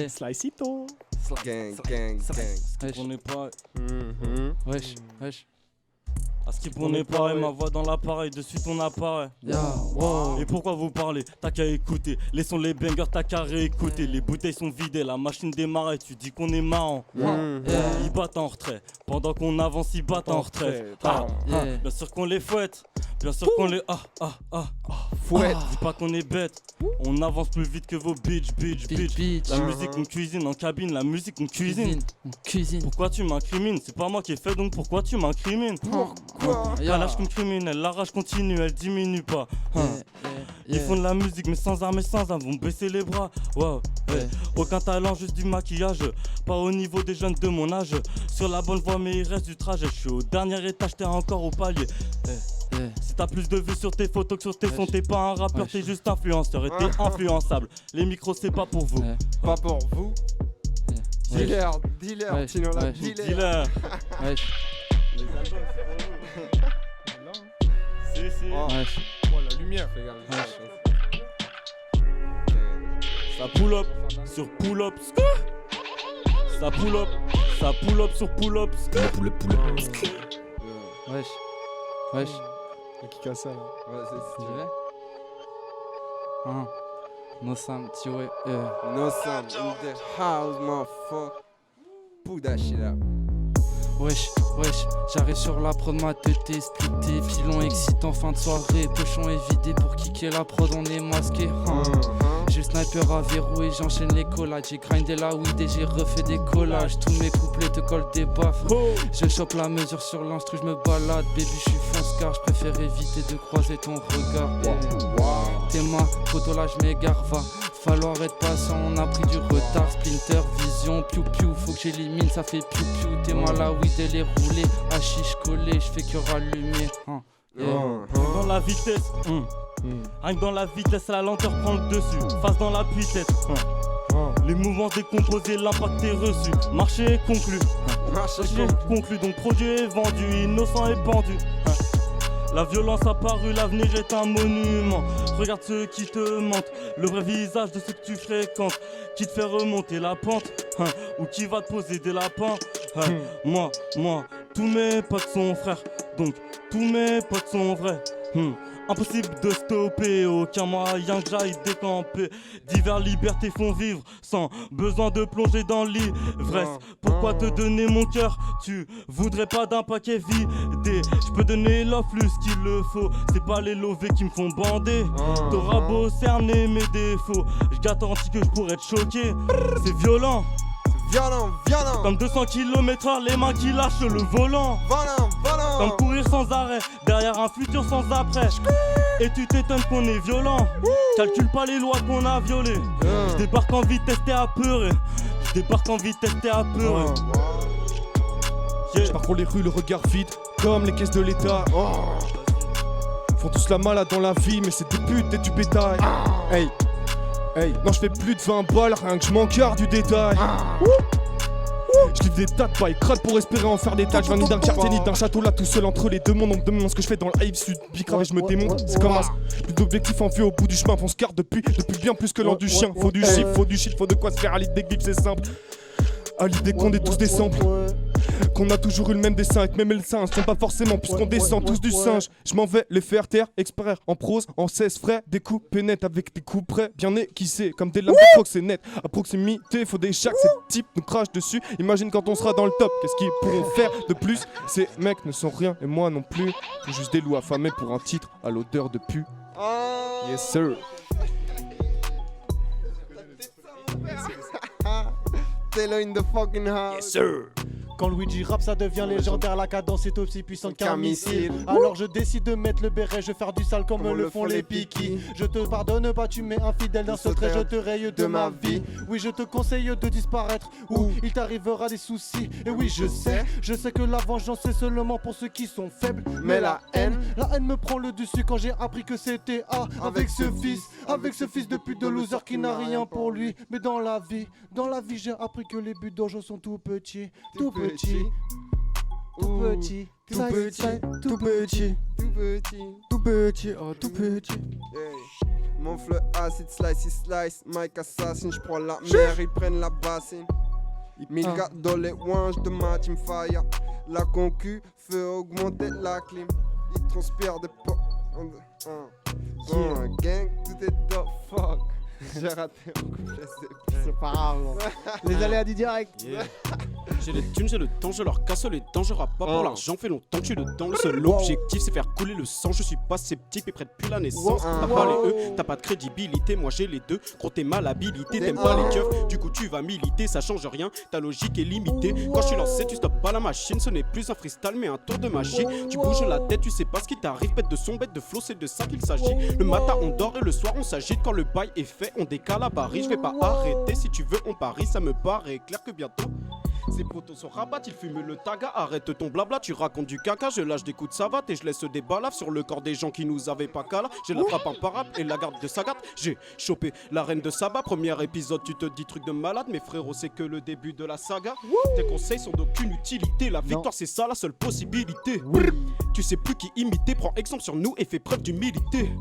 Slicito. Gang, gang, gang. On n'est pas. Wesh, wesh. À ce qui on est pareil, ma voix dans l'appareil, de suite on apparaît. Et pourquoi vous parlez? T'as qu'à écouter. Laissons les bangers, t'as qu'à réécouter. Les bouteilles sont vidées, la machine démarre et tu dis qu'on est marrant. Ils battent en retrait. Pendant qu'on avance, ils battent en retrait. Bien sûr qu'on les fouette. Bien sûr qu'on les fouette. Dis pas qu'on est bête. On avance plus vite que vos bitch. La musique on cuisine en cabine, la musique on cuisine. Pourquoi tu m'incrimines? C'est pas moi qui ai fait, donc pourquoi tu m'incrimines? La lâche comme criminel, la rage continue, elle diminue pas. Ils font de la musique mais sans armes et sans âme, vont baisser les bras. Aucun talent, juste du maquillage. Pas au niveau des jeunes de mon âge. Sur la bonne voie mais il reste du trajet. Je suis au dernier étage, t'es encore au palier. Si t'as plus de vues sur tes photos que sur tes sons, t'es pas un rappeur, t'es juste influenceur et t'es influençable. Les micros c'est pas pour vous. Pas pour vous. Dealer, sinon la dealer. Les albums, c'est Oh, la lumière. Ça pull up sur pull up. Ça pull up sur pull up. Wesh. Qui casse ça là? Ouais, c'est vrai. No Sam, tu vois. No Sam in the house, motherfucker. Pull that shit up. Wesh, j'arrive sur la prod, ma tête est splittée. Pilon excitant, fin de soirée, pochon est vidé. Pour kicker la prod, on est masqué. J'ai le sniper à verrouiller, j'enchaîne les collades. J'ai grindé la weed et j'ai refait des collages. Tous mes couplets te collent des baffes. Je chope la mesure sur l'instru, je me balade. Baby, je suis fonce car je préfère éviter de croiser ton regard. T'es ma photo là, je m'égare, va falloir être patient, on a pris du retard. Splinter, vision, piou piou, faut que j'élimine, ça fait piou piou. T'es mal à weed, elle est roulée, hachiche collée, je fais que rallumer. Dans la vitesse, rien que dans la vitesse, la lenteur prend le dessus. Face dans la tête. Les mouvements décomposés, l'impact est reçu. Marché est conclu. Marché conclu, donc produit est vendu, innocent est pendu. La violence apparue, l'avenir est un monument. Regarde ceux qui te mentent, le vrai visage de ceux que tu fréquentes. Qui te fait remonter la pente, ou qui va te poser des lapins. Moi, tous mes potes sont frères, donc tous mes potes sont vrais. Impossible de stopper, aucun moyen que j'aille décamper. Divers libertés font vivre sans besoin de plonger dans l'ivresse. Pourquoi te donner mon cœur? Tu voudrais pas d'un paquet vidé? Je peux donner l'offre plus qu'il le faut. C'est pas les lovés qui me font bander. T'auras beau cerner mes défauts, je garantis que je pourrais te choquer. C'est violent. Violent. Comme 200 km/h, les mains qui lâchent le volant. Comme courir sans arrêt, derrière un futur sans après. Et tu t'étonnes qu'on est violent. Calcule pas les lois qu'on a violées. Je débarque en vitesse, t'es apeuré. Je parcours les rues, le regard vide, comme les caisses de l'État. Font tous la malade dans la vie, mais c'est des putes et du bétail. Hey, non, je fais plus de 20 balles, rien que je m'encarre du détail. Je livre des tas de pailles, crade pour espérer en faire des tâches. Je viens ni d'un quartier ni d'un château, là tout seul entre les deux mondes. On me demande ce que je fais dans le hype sud, bicrave et je me démonte. C'est comme ça. Plus d'objectifs en vue au bout du chemin. On se garde depuis bien plus que l'an du chien. Faut du chiffre, faut du shit, faut de quoi se faire à l'idée que vivre c'est simple. À l'idée qu'on est tous des samples. Qu'on a toujours eu le même dessin et que même les singes sont pas forcément puisqu'on descend tous du singe. Je m'en vais les faire taire, expert en prose, en 16 frais, découpé net avec des coups près, bien aiguisés comme des lames de crocs, c'est net. À proximité, faut des chacs, ces types nous crachent dessus. Imagine quand on sera dans le top, qu'est-ce qu'ils pourront faire de plus? Ces mecs ne sont rien et moi non plus. Faut juste des loups affamés pour un titre à l'odeur de pu. Yes sir. Taylor in the fucking house. Yes sir. Quand Luigi rap ça devient légendaire, la cadence est aussi puissante qu'un missile. Alors je décide de mettre le béret, je vais faire du sale comme le font les pikis. Je te pardonne pas, tu m'es infidèle, d'un seul trait je te raye de ma vie. Oui je te conseille de disparaître ou il t'arrivera des soucis. Et oui je sais que la vengeance c'est seulement pour ceux qui sont faibles. Mais la haine me prend le dessus quand j'ai appris que c'était avec ce fils de pute de loser qui n'a rien pour lui. Mais dans la vie j'ai appris que les buts d'ange sont tout petits. Tout petit, oh tout petit. Mon fleu acide, slice, Mike assassin, j'prends la mer, ils prennent la bassine. 1000 gars dans les wanges de ma team fire. La concu fait augmenter la clim. Il transpire des pots. Gang, tout est top, fuck. J'ai raté mon couplet, c'est pas grave. Les aléas du direct. Yeah. J'ai les thunes, j'ai le temps, je leur casse les dents. Je rappe pas pour l'argent, fait longtemps que je suis dedans. Le seul objectif c'est faire couler le sang. Je suis pas sceptique mais près depuis la naissance. T'as pas les E, t'as pas de crédibilité. Moi j'ai les deux, gros t'es mal habilité. T'aimes pas les keufs, du coup tu vas militer. Ça change rien, ta logique est limitée. Quand je suis lancé, tu stoppes pas la machine. Ce n'est plus un freestyle mais un tour de magie. Tu bouges la tête, tu sais pas ce qui t'arrive. Bête de son, bête de flow, c'est de ça qu'il s'agit. Le matin on dort et le soir on s'agite. Quand le bail est fait, on décale à Paris. Je vais pas arrêter, si tu veux on parie. Ça me paraît clair que bientôt ces potos se rabattent, ils fument le taga. Arrête ton blabla, tu racontes du caca. Je lâche des coups de savate et je laisse des balafres sur le corps des gens qui nous avaient pas cala. J'ai la trappe imparable et la garde de Sagat. J'ai chopé la reine de Saba. Premier épisode, tu te dis truc de malade. Mais frérot, c'est que le début de la saga. Tes conseils sont d'aucune utilité. La victoire, c'est ça la seule possibilité. Tu sais plus qui imiter. Prends exemple sur nous et fais preuve d'humilité.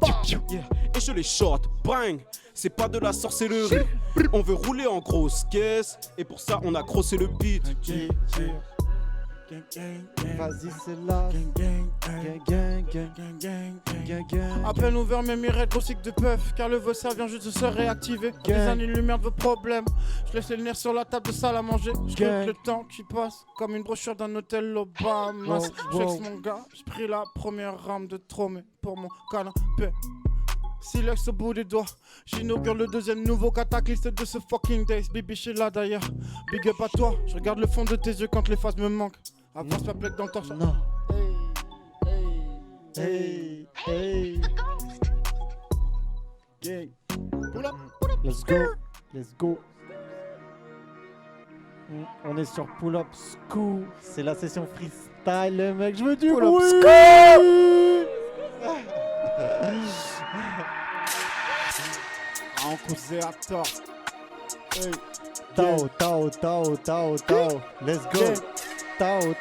Et je les short, bang. C'est pas de la sorcellerie. On veut rouler en grosse caisse. Et pour ça on a crossé le beat. Vas-y c'est là. À peine ouvert mes mirettes, gros cycle de puff. Car le vaussaire vient juste de se réactiver. Des années-lumière de vos problèmes. Je laisse le nerf sur la table de salle à manger. Je compte le temps qui passe comme une brochure d'un hôtel Obama. Je flex mon gars, j'ai pris la première rame de Tromé pour mon canapé. Silex au bout des doigts, j'inaugure le deuxième nouveau cataclysme de ce fucking days. Bibi, je suis là d'ailleurs, big up à toi. Je regarde le fond de tes yeux quand les phases me manquent. Avance perplexe dans le torse. Non. Hey. Gang. Let's go. On est sur Pull Up School. C'est la session freestyle, les mecs. Je veux du Pull Up On causait à tort. Hey. Tao. Let's go. Tao.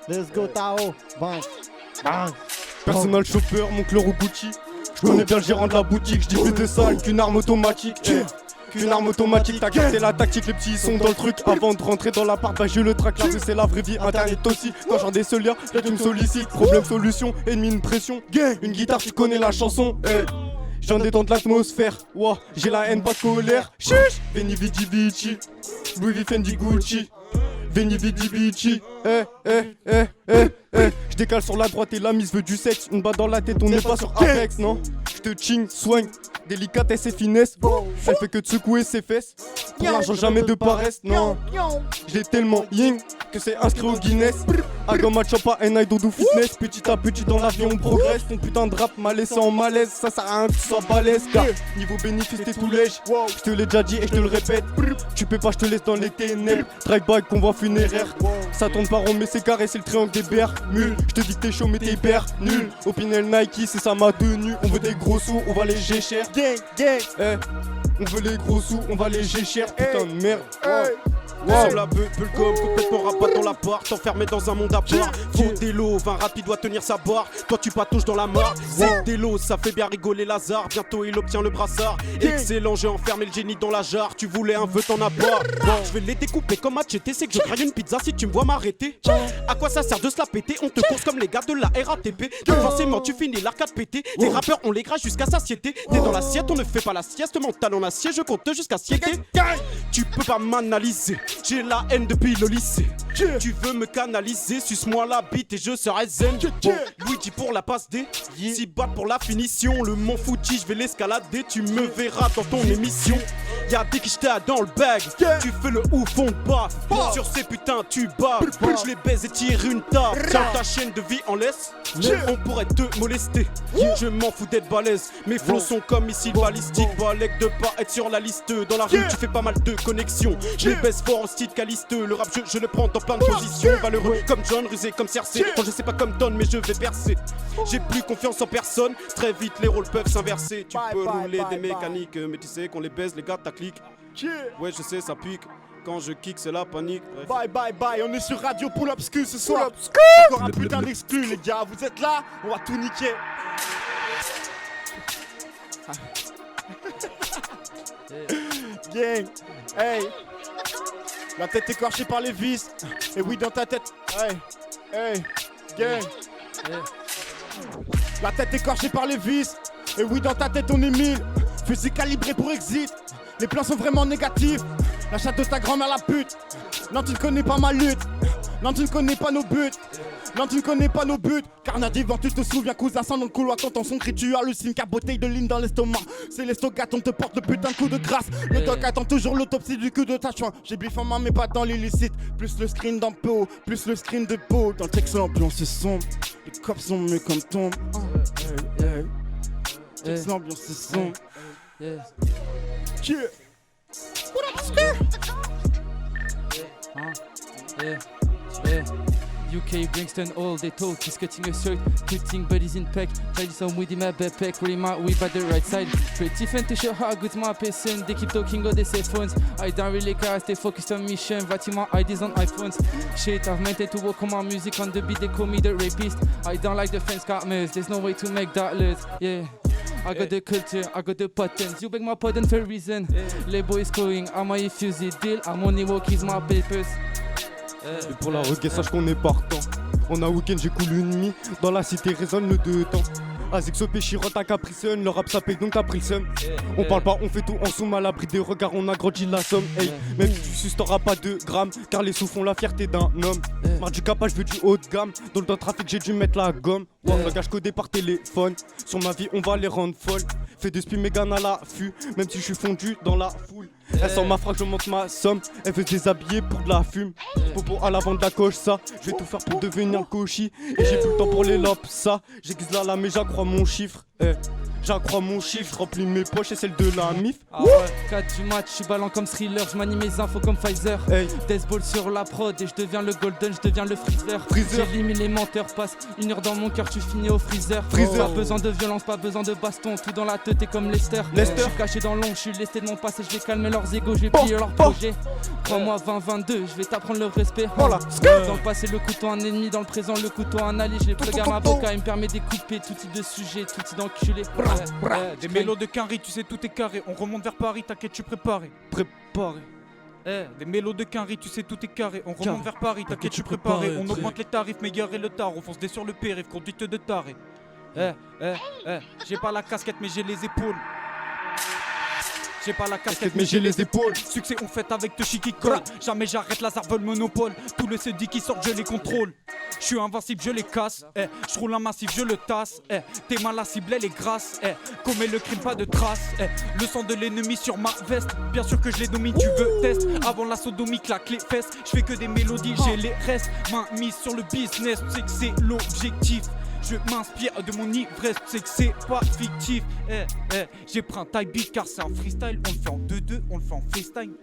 Let's go, Tao. Bang. Personal shopper, mon clore au Gucci. Je connais bien le gérant de la boutique. Je dis plus de sale qu'une arme automatique. Qu'une arme automatique, t'as capté la tactique, les petits sont dans le truc. Avant de rentrer dans l'appart, bah je le traque. La rue c'est la vraie vie, internet aussi. Quand j'en des seuls liens, là tu me sollicites. Problème, solution, ennemi, une pression. Une guitare, tu connais la chanson. J'en détente l'atmosphère. Wow, j'ai la haine, pas de colère. Chiche, Veni Vidi Vici, Louis V Fendi Gucci. Veni Vidi Vici, je décale sur la droite et la mise veut du sexe. Une balle dans la tête, on n'est pas sur Apex, non. Je te ching, soigne, délicatesse et finesse. Elle fait que de secouer ses fesses. Pour l'argent, jamais de paresse, non. J'ai tellement ying que c'est inscrit au Guinness. Agama Chapa and I do fitness. Petit à petit dans l'avion on progresse. Ton putain de rap m'a laissé en malaise. Ça sert à rien que tu sois balèze. Car niveau bénéfice t'es tout lèche. Je te l'ai déjà dit et je te le répète. Tu peux pas, je te laisse dans les ténèbres. Drive-by, convoi funéraire. Ça tourne pas rond mais c'est carré, c'est le triangle des Bermudes. Je te dis que t'es chaud mais t'es hyper nul. Opinel Nike, c'est ça ma tenue. On veut des gros sous, on va les léger cher. On veut les gros sous, on va les léger cher. Putain de merde. Sur la bulle comme complètement rabat dans la porte. Enfermé dans un monde à part. Faut des lots, 20 rapide doit tenir sa barre. Toi tu patouches dans la mort. C'est des lots, ça fait bien rigoler Lazare. Bientôt il obtient le brassard. Excellent, j'ai enfermé le génie dans la jarre. Tu voulais un vœu, t'en as pas. Je vais les découper comme Machete. C'est que je graille une pizza si tu me vois m'arrêter. À quoi ça sert de se la péter? On te course comme les gars de la RATP. Donc forcément tu finis l'arcade pété. Les rappeurs on les graille jusqu'à satiété. T'es dans l'assiette, on ne fait pas la sieste. Mental en acier, je compte jusqu'à siéter. Tu peux pas m'analyser. J'ai la haine depuis le lycée. Tu veux me canaliser, suce-moi la bite et je serai zen. Luigi pour la la passe D. 6 battes pour la finition. Le Mont Fuji, je vais l'escalader. Tu me verras dans ton émission. Y'a des quichetas dans le bag. Tu fais le ouf, on te baffe. Sur ces putains, tu baves. Je les baise et tire une table. Tiens ta chaîne de vie en laisse. On pourrait te molester. Je m'en fous d'être balèze. Mes flots sont comme missiles balistiques. Balèque de pas être sur la liste. Dans la rue, tu fais pas mal de connexions. Je les baisse fort en style caliste. Le rap, je le prends dans plein de positions. Valeureux comme John, rusé comme Cersei. Quand je sais pas comme Don, mais je vais percer. J'ai plus confiance en personne. Très vite, les rôles peuvent s'inverser. Tu peux rouler des mécaniques, mais tu sais qu'on les baise, les gars, ta clique. Ouais, je sais, ça pique. Quand je kick, c'est la panique. Bref. Bye, on est sur Radio Pull Up Sku ce soir. Encore un putain d'exclus, les gars. Vous êtes là, on va tout niquer. Gang, hey. La tête écorchée par les vis. Et oui, dans ta tête. Hey, gang. La tête écorchée par les vis. Et oui, dans ta tête, on est 1000. Fusil calibré pour exit. Les plans sont vraiment négatifs. La chatte de ta grand-mère la pute. Non, tu ne connais pas ma lutte. Non, tu ne connais pas nos buts. Non, tu ne connais pas nos buts. Carnage vent, tu te souviens, cousin, sans dans le couloir. Quand ton son crie, tu hallucines. Car bouteille de ligne dans l'estomac. C'est l'estogat, on te porte le putain de coup de grâce. Le doc attend toujours l'autopsie du cul de ta chouin. J'ai bif en main, mais pas dans l'illicite. Plus le screen dans peau, plus le screen de peau. Dans le texte, l'ambiance est sombre. Les cops sont mieux comme tombe. L'ambiance est sombre. UK Brixton all they talk is cutting a shirt, cutting buddies in pack, try some weed in my backpack, really my way by the right side. Pretty fan to show how good my person, they keep talking on their cell phones. I don't really care, I stay focused on mission, writing my IDs on iPhones. Shit, I've meant to work on my music on the beat, they call me the rapist. I don't like the fence scammers, there's no way to make that less, yeah. I got the culture, I got the patterns. You beg my pardon for a reason. Les boys going, I might refuse the deal. I'm only working my papers. Et pour la reggae, sache qu'on est partant. On a week-end, j'ai cool une nuit. Dans la cité résonne le deux temps. Azix Péchirote à Capricène, le rap ça paye donc t'as pris seum. On parle pas, on fait tout en somme, à l'abri des regards, on a grandi la somme. Hey, même si tu suces, t'auras pas 2 grammes, car les sous font la fierté d'un homme. Marre du capage, je veux du haut de gamme. Dans le trafic, j'ai dû mettre la gomme. Langage codé par téléphone. Sur ma vie, on va les rendre folles. Fais des spies méganes à l'affût, même si je suis fondu dans la foule. Elle sent ma frappe, je monte ma somme. Elle veut se déshabiller pour de la fume. Popo à l'avant de la coche, ça. Je vais tout faire pour devenir cochi. Et j'ai plus le temps pour les lopes, ça. J'aiguise la lame et j'accrois mon chiffre. J'accrois mon chiffre, remplis mes poches et celle de la MIF. Ah ouais, 4 du match, je suis ballant comme thriller, je manie mes infos comme Pfizer. Hey. Deathball sur la prod et je deviens le golden, je deviens le freezer. J'élimine les menteurs, passe 1 heure dans mon cœur, tu finis au freezer. Pas besoin de violence, pas besoin de baston, tout dans la tête et comme Lester. Je suis caché dans l'ombre, je suis lesté de mon passé, je vais calmer leurs égos, je vais plier leurs projets. 3 mois 20-22, je vais t'apprendre le respect. Voilà. Dans le passé le couteau un ennemi, dans le présent le couteau un allié. Je les plug à ma boca, il me permet d'écouper tout type de sujet, tout type d'enculé. Des mélos de Quinry, tu sais tout est carré. On remonte vers Paris, t'inquiète, je suis préparé. Des mélos de Quinry, tu sais tout est carré. On remonte vers Paris, t'inquiète, je suis préparé. On augmente les tarifs, meilleur et le tard. On fonce des sur le périph', conduite de taré. J'ai pas la casquette, mais j'ai les épaules. J'ai pas la casquette mais j'ai les épaules. Succès on fait avec te qui colle. Jamais j'arrête Lazare veut le monopole. Tous les CD qui sortent je les contrôle. Je suis invincible je les casse. Je roule un massif je le tasse. T'es mal la cible elle est grasse. Commets le crime pas de traces. Le sang de l'ennemi sur ma veste. Bien sûr que je les domine tu veux test. Avant la sodomie claque les fesses. Je fais que des mélodies j'ai les restes. Main mise sur le business. Tu sais que c'est l'objectif. Je m'inspire de mon ivresse, tu sais que c'est pas fictif. J'ai pris un type beat car c'est un freestyle. On le fait en 2-2, on le fait en FaceTime.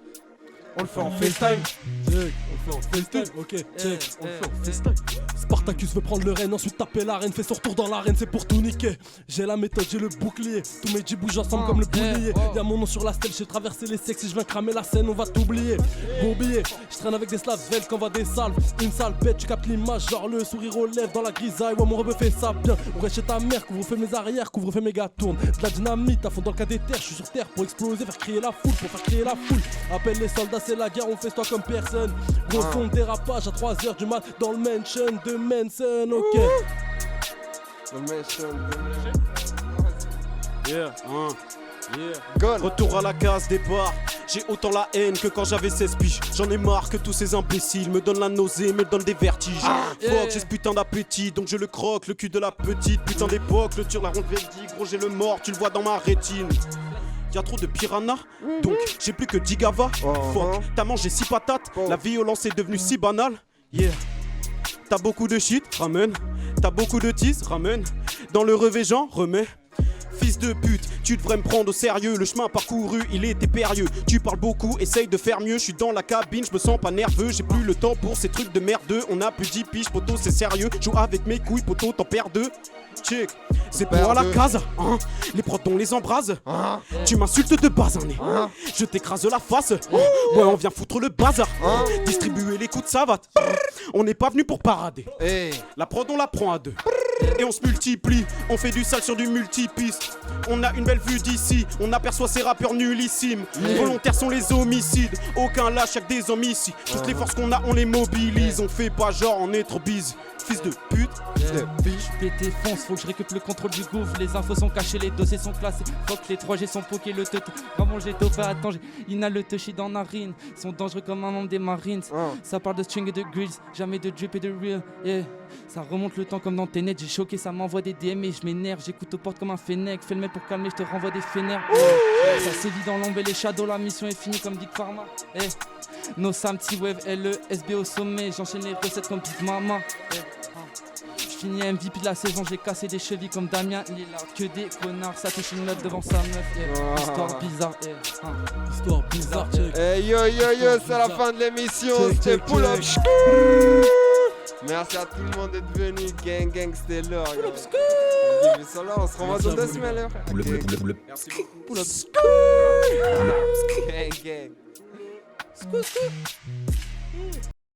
On le fait en FaceTime. On le fait en FaceTime, ok, check. On le fait en FaceTime. Spartacus veut prendre le renne, ensuite taper l'arène, fait son retour dans l'arène, c'est pour tout niquer. J'ai la méthode, j'ai le bouclier. Tous mes G bougent ensemble comme le boulier. Y'a mon nom sur la stèle, j'ai traversé les sexes. Si je viens cramer la scène, on va t'oublier. Bourbier, je traîne avec des slaves veltes quand va des salves. Une sale bête, tu captes l'image, genre le sourire aux lèvres dans la grisaille. Ouais, mon rebeu fait ça bien. On reste chez ta mère, couvre-feu mes arrières, couvre-feu mes gars tourne. De la dynamite à fond dans le cas des terres, je suis sur terre pour exploser, faire crier la foule, pour faire crier la foule. Appelle les soldats, c'est la guerre, on fait toi comme personne. Gros son de dérapage à 3h du mat dans le mansion de Manson, ok. Le mansion. Yeah, Retour à la case départ. J'ai autant la haine que quand j'avais 16 piges. J'en ai marre que tous ces imbéciles me donnent la nausée, me donnent des vertiges. Fuck, j'ai ce putain d'appétit, donc je le croque, le cul de la petite. Putain d'époque, le tir, la ronde dit, gros j'ai le mort, tu le vois dans ma rétine. Y'a trop de piranhas, donc j'ai plus que 10 gavas. Fuck, t'as mangé 6 patates, la violence est devenue si banale. Yeah. T'as beaucoup de shit, ramène. T'as beaucoup de tease, ramène. Dans le revêt-jean, remets. Fils de pute, tu devrais me prendre au sérieux. Le chemin parcouru, il était périlleux. Tu parles beaucoup, essaye de faire mieux. Je suis dans la cabine, je me sens pas nerveux. J'ai plus le temps pour ces trucs de merdeux. On a plus 10 piges, poto, c'est sérieux. Joue avec mes couilles, poto, t'en perds 2. Check, c'est pour à la case, hein. Les prods on les embrase, tu m'insultes de base, hein. Je t'écrase la face, ouais on vient foutre le bazar, distribuer les coups de savate. On n'est pas venu pour parader, la prod on la prend à deux. Et on se multiplie, on fait du sale sur du multipiste. On a une belle vue d'ici, on aperçoit ces rappeurs nullissimes. Volontaires sont les homicides, aucun lâche, y'a que des hommes ici. Toutes les forces qu'on a, on les mobilise. On fait pas genre, on est trop busy. Fils de pute, je pété fonce, faut que je récupère le contrôle du gouffre. Les infos sont cachées, les dossiers sont classés. Fuck les 3G sont poké, le teut. Vraiment j'ai topé, attends, il a le touchy dans la narine. Ils sont dangereux comme un membre des Marines. Ça parle de string et de grills, jamais de drip et de real. Yeah. Ça remonte le temps comme dans tes nets. J'ai choqué, ça m'envoie des DM et je m'énerve. J'écoute aux portes comme un fennec. Fais le mec pour calmer, je te renvoie des fenêtres. Ça sévit dans l'ombre et les shadows. La mission est finie comme Big Pharma. No Sam, T-Wave, LE, SB au sommet. J'enchaîne les recettes comme Big Mama. Fini MVP de la saison, j'ai cassé des chevilles comme Damien Lillard. Que des connards, ça touche une meuf devant sa meuf. Histoire bizarre, Histoire bizarre, check. Yo, c'est la fin de l'émission. C'était Pull Up. Merci à tout le monde d'être venu. Gang, c'était l'heure. On se revoit dans 2 semaines. Merci beaucoup. Pull Up. Gang.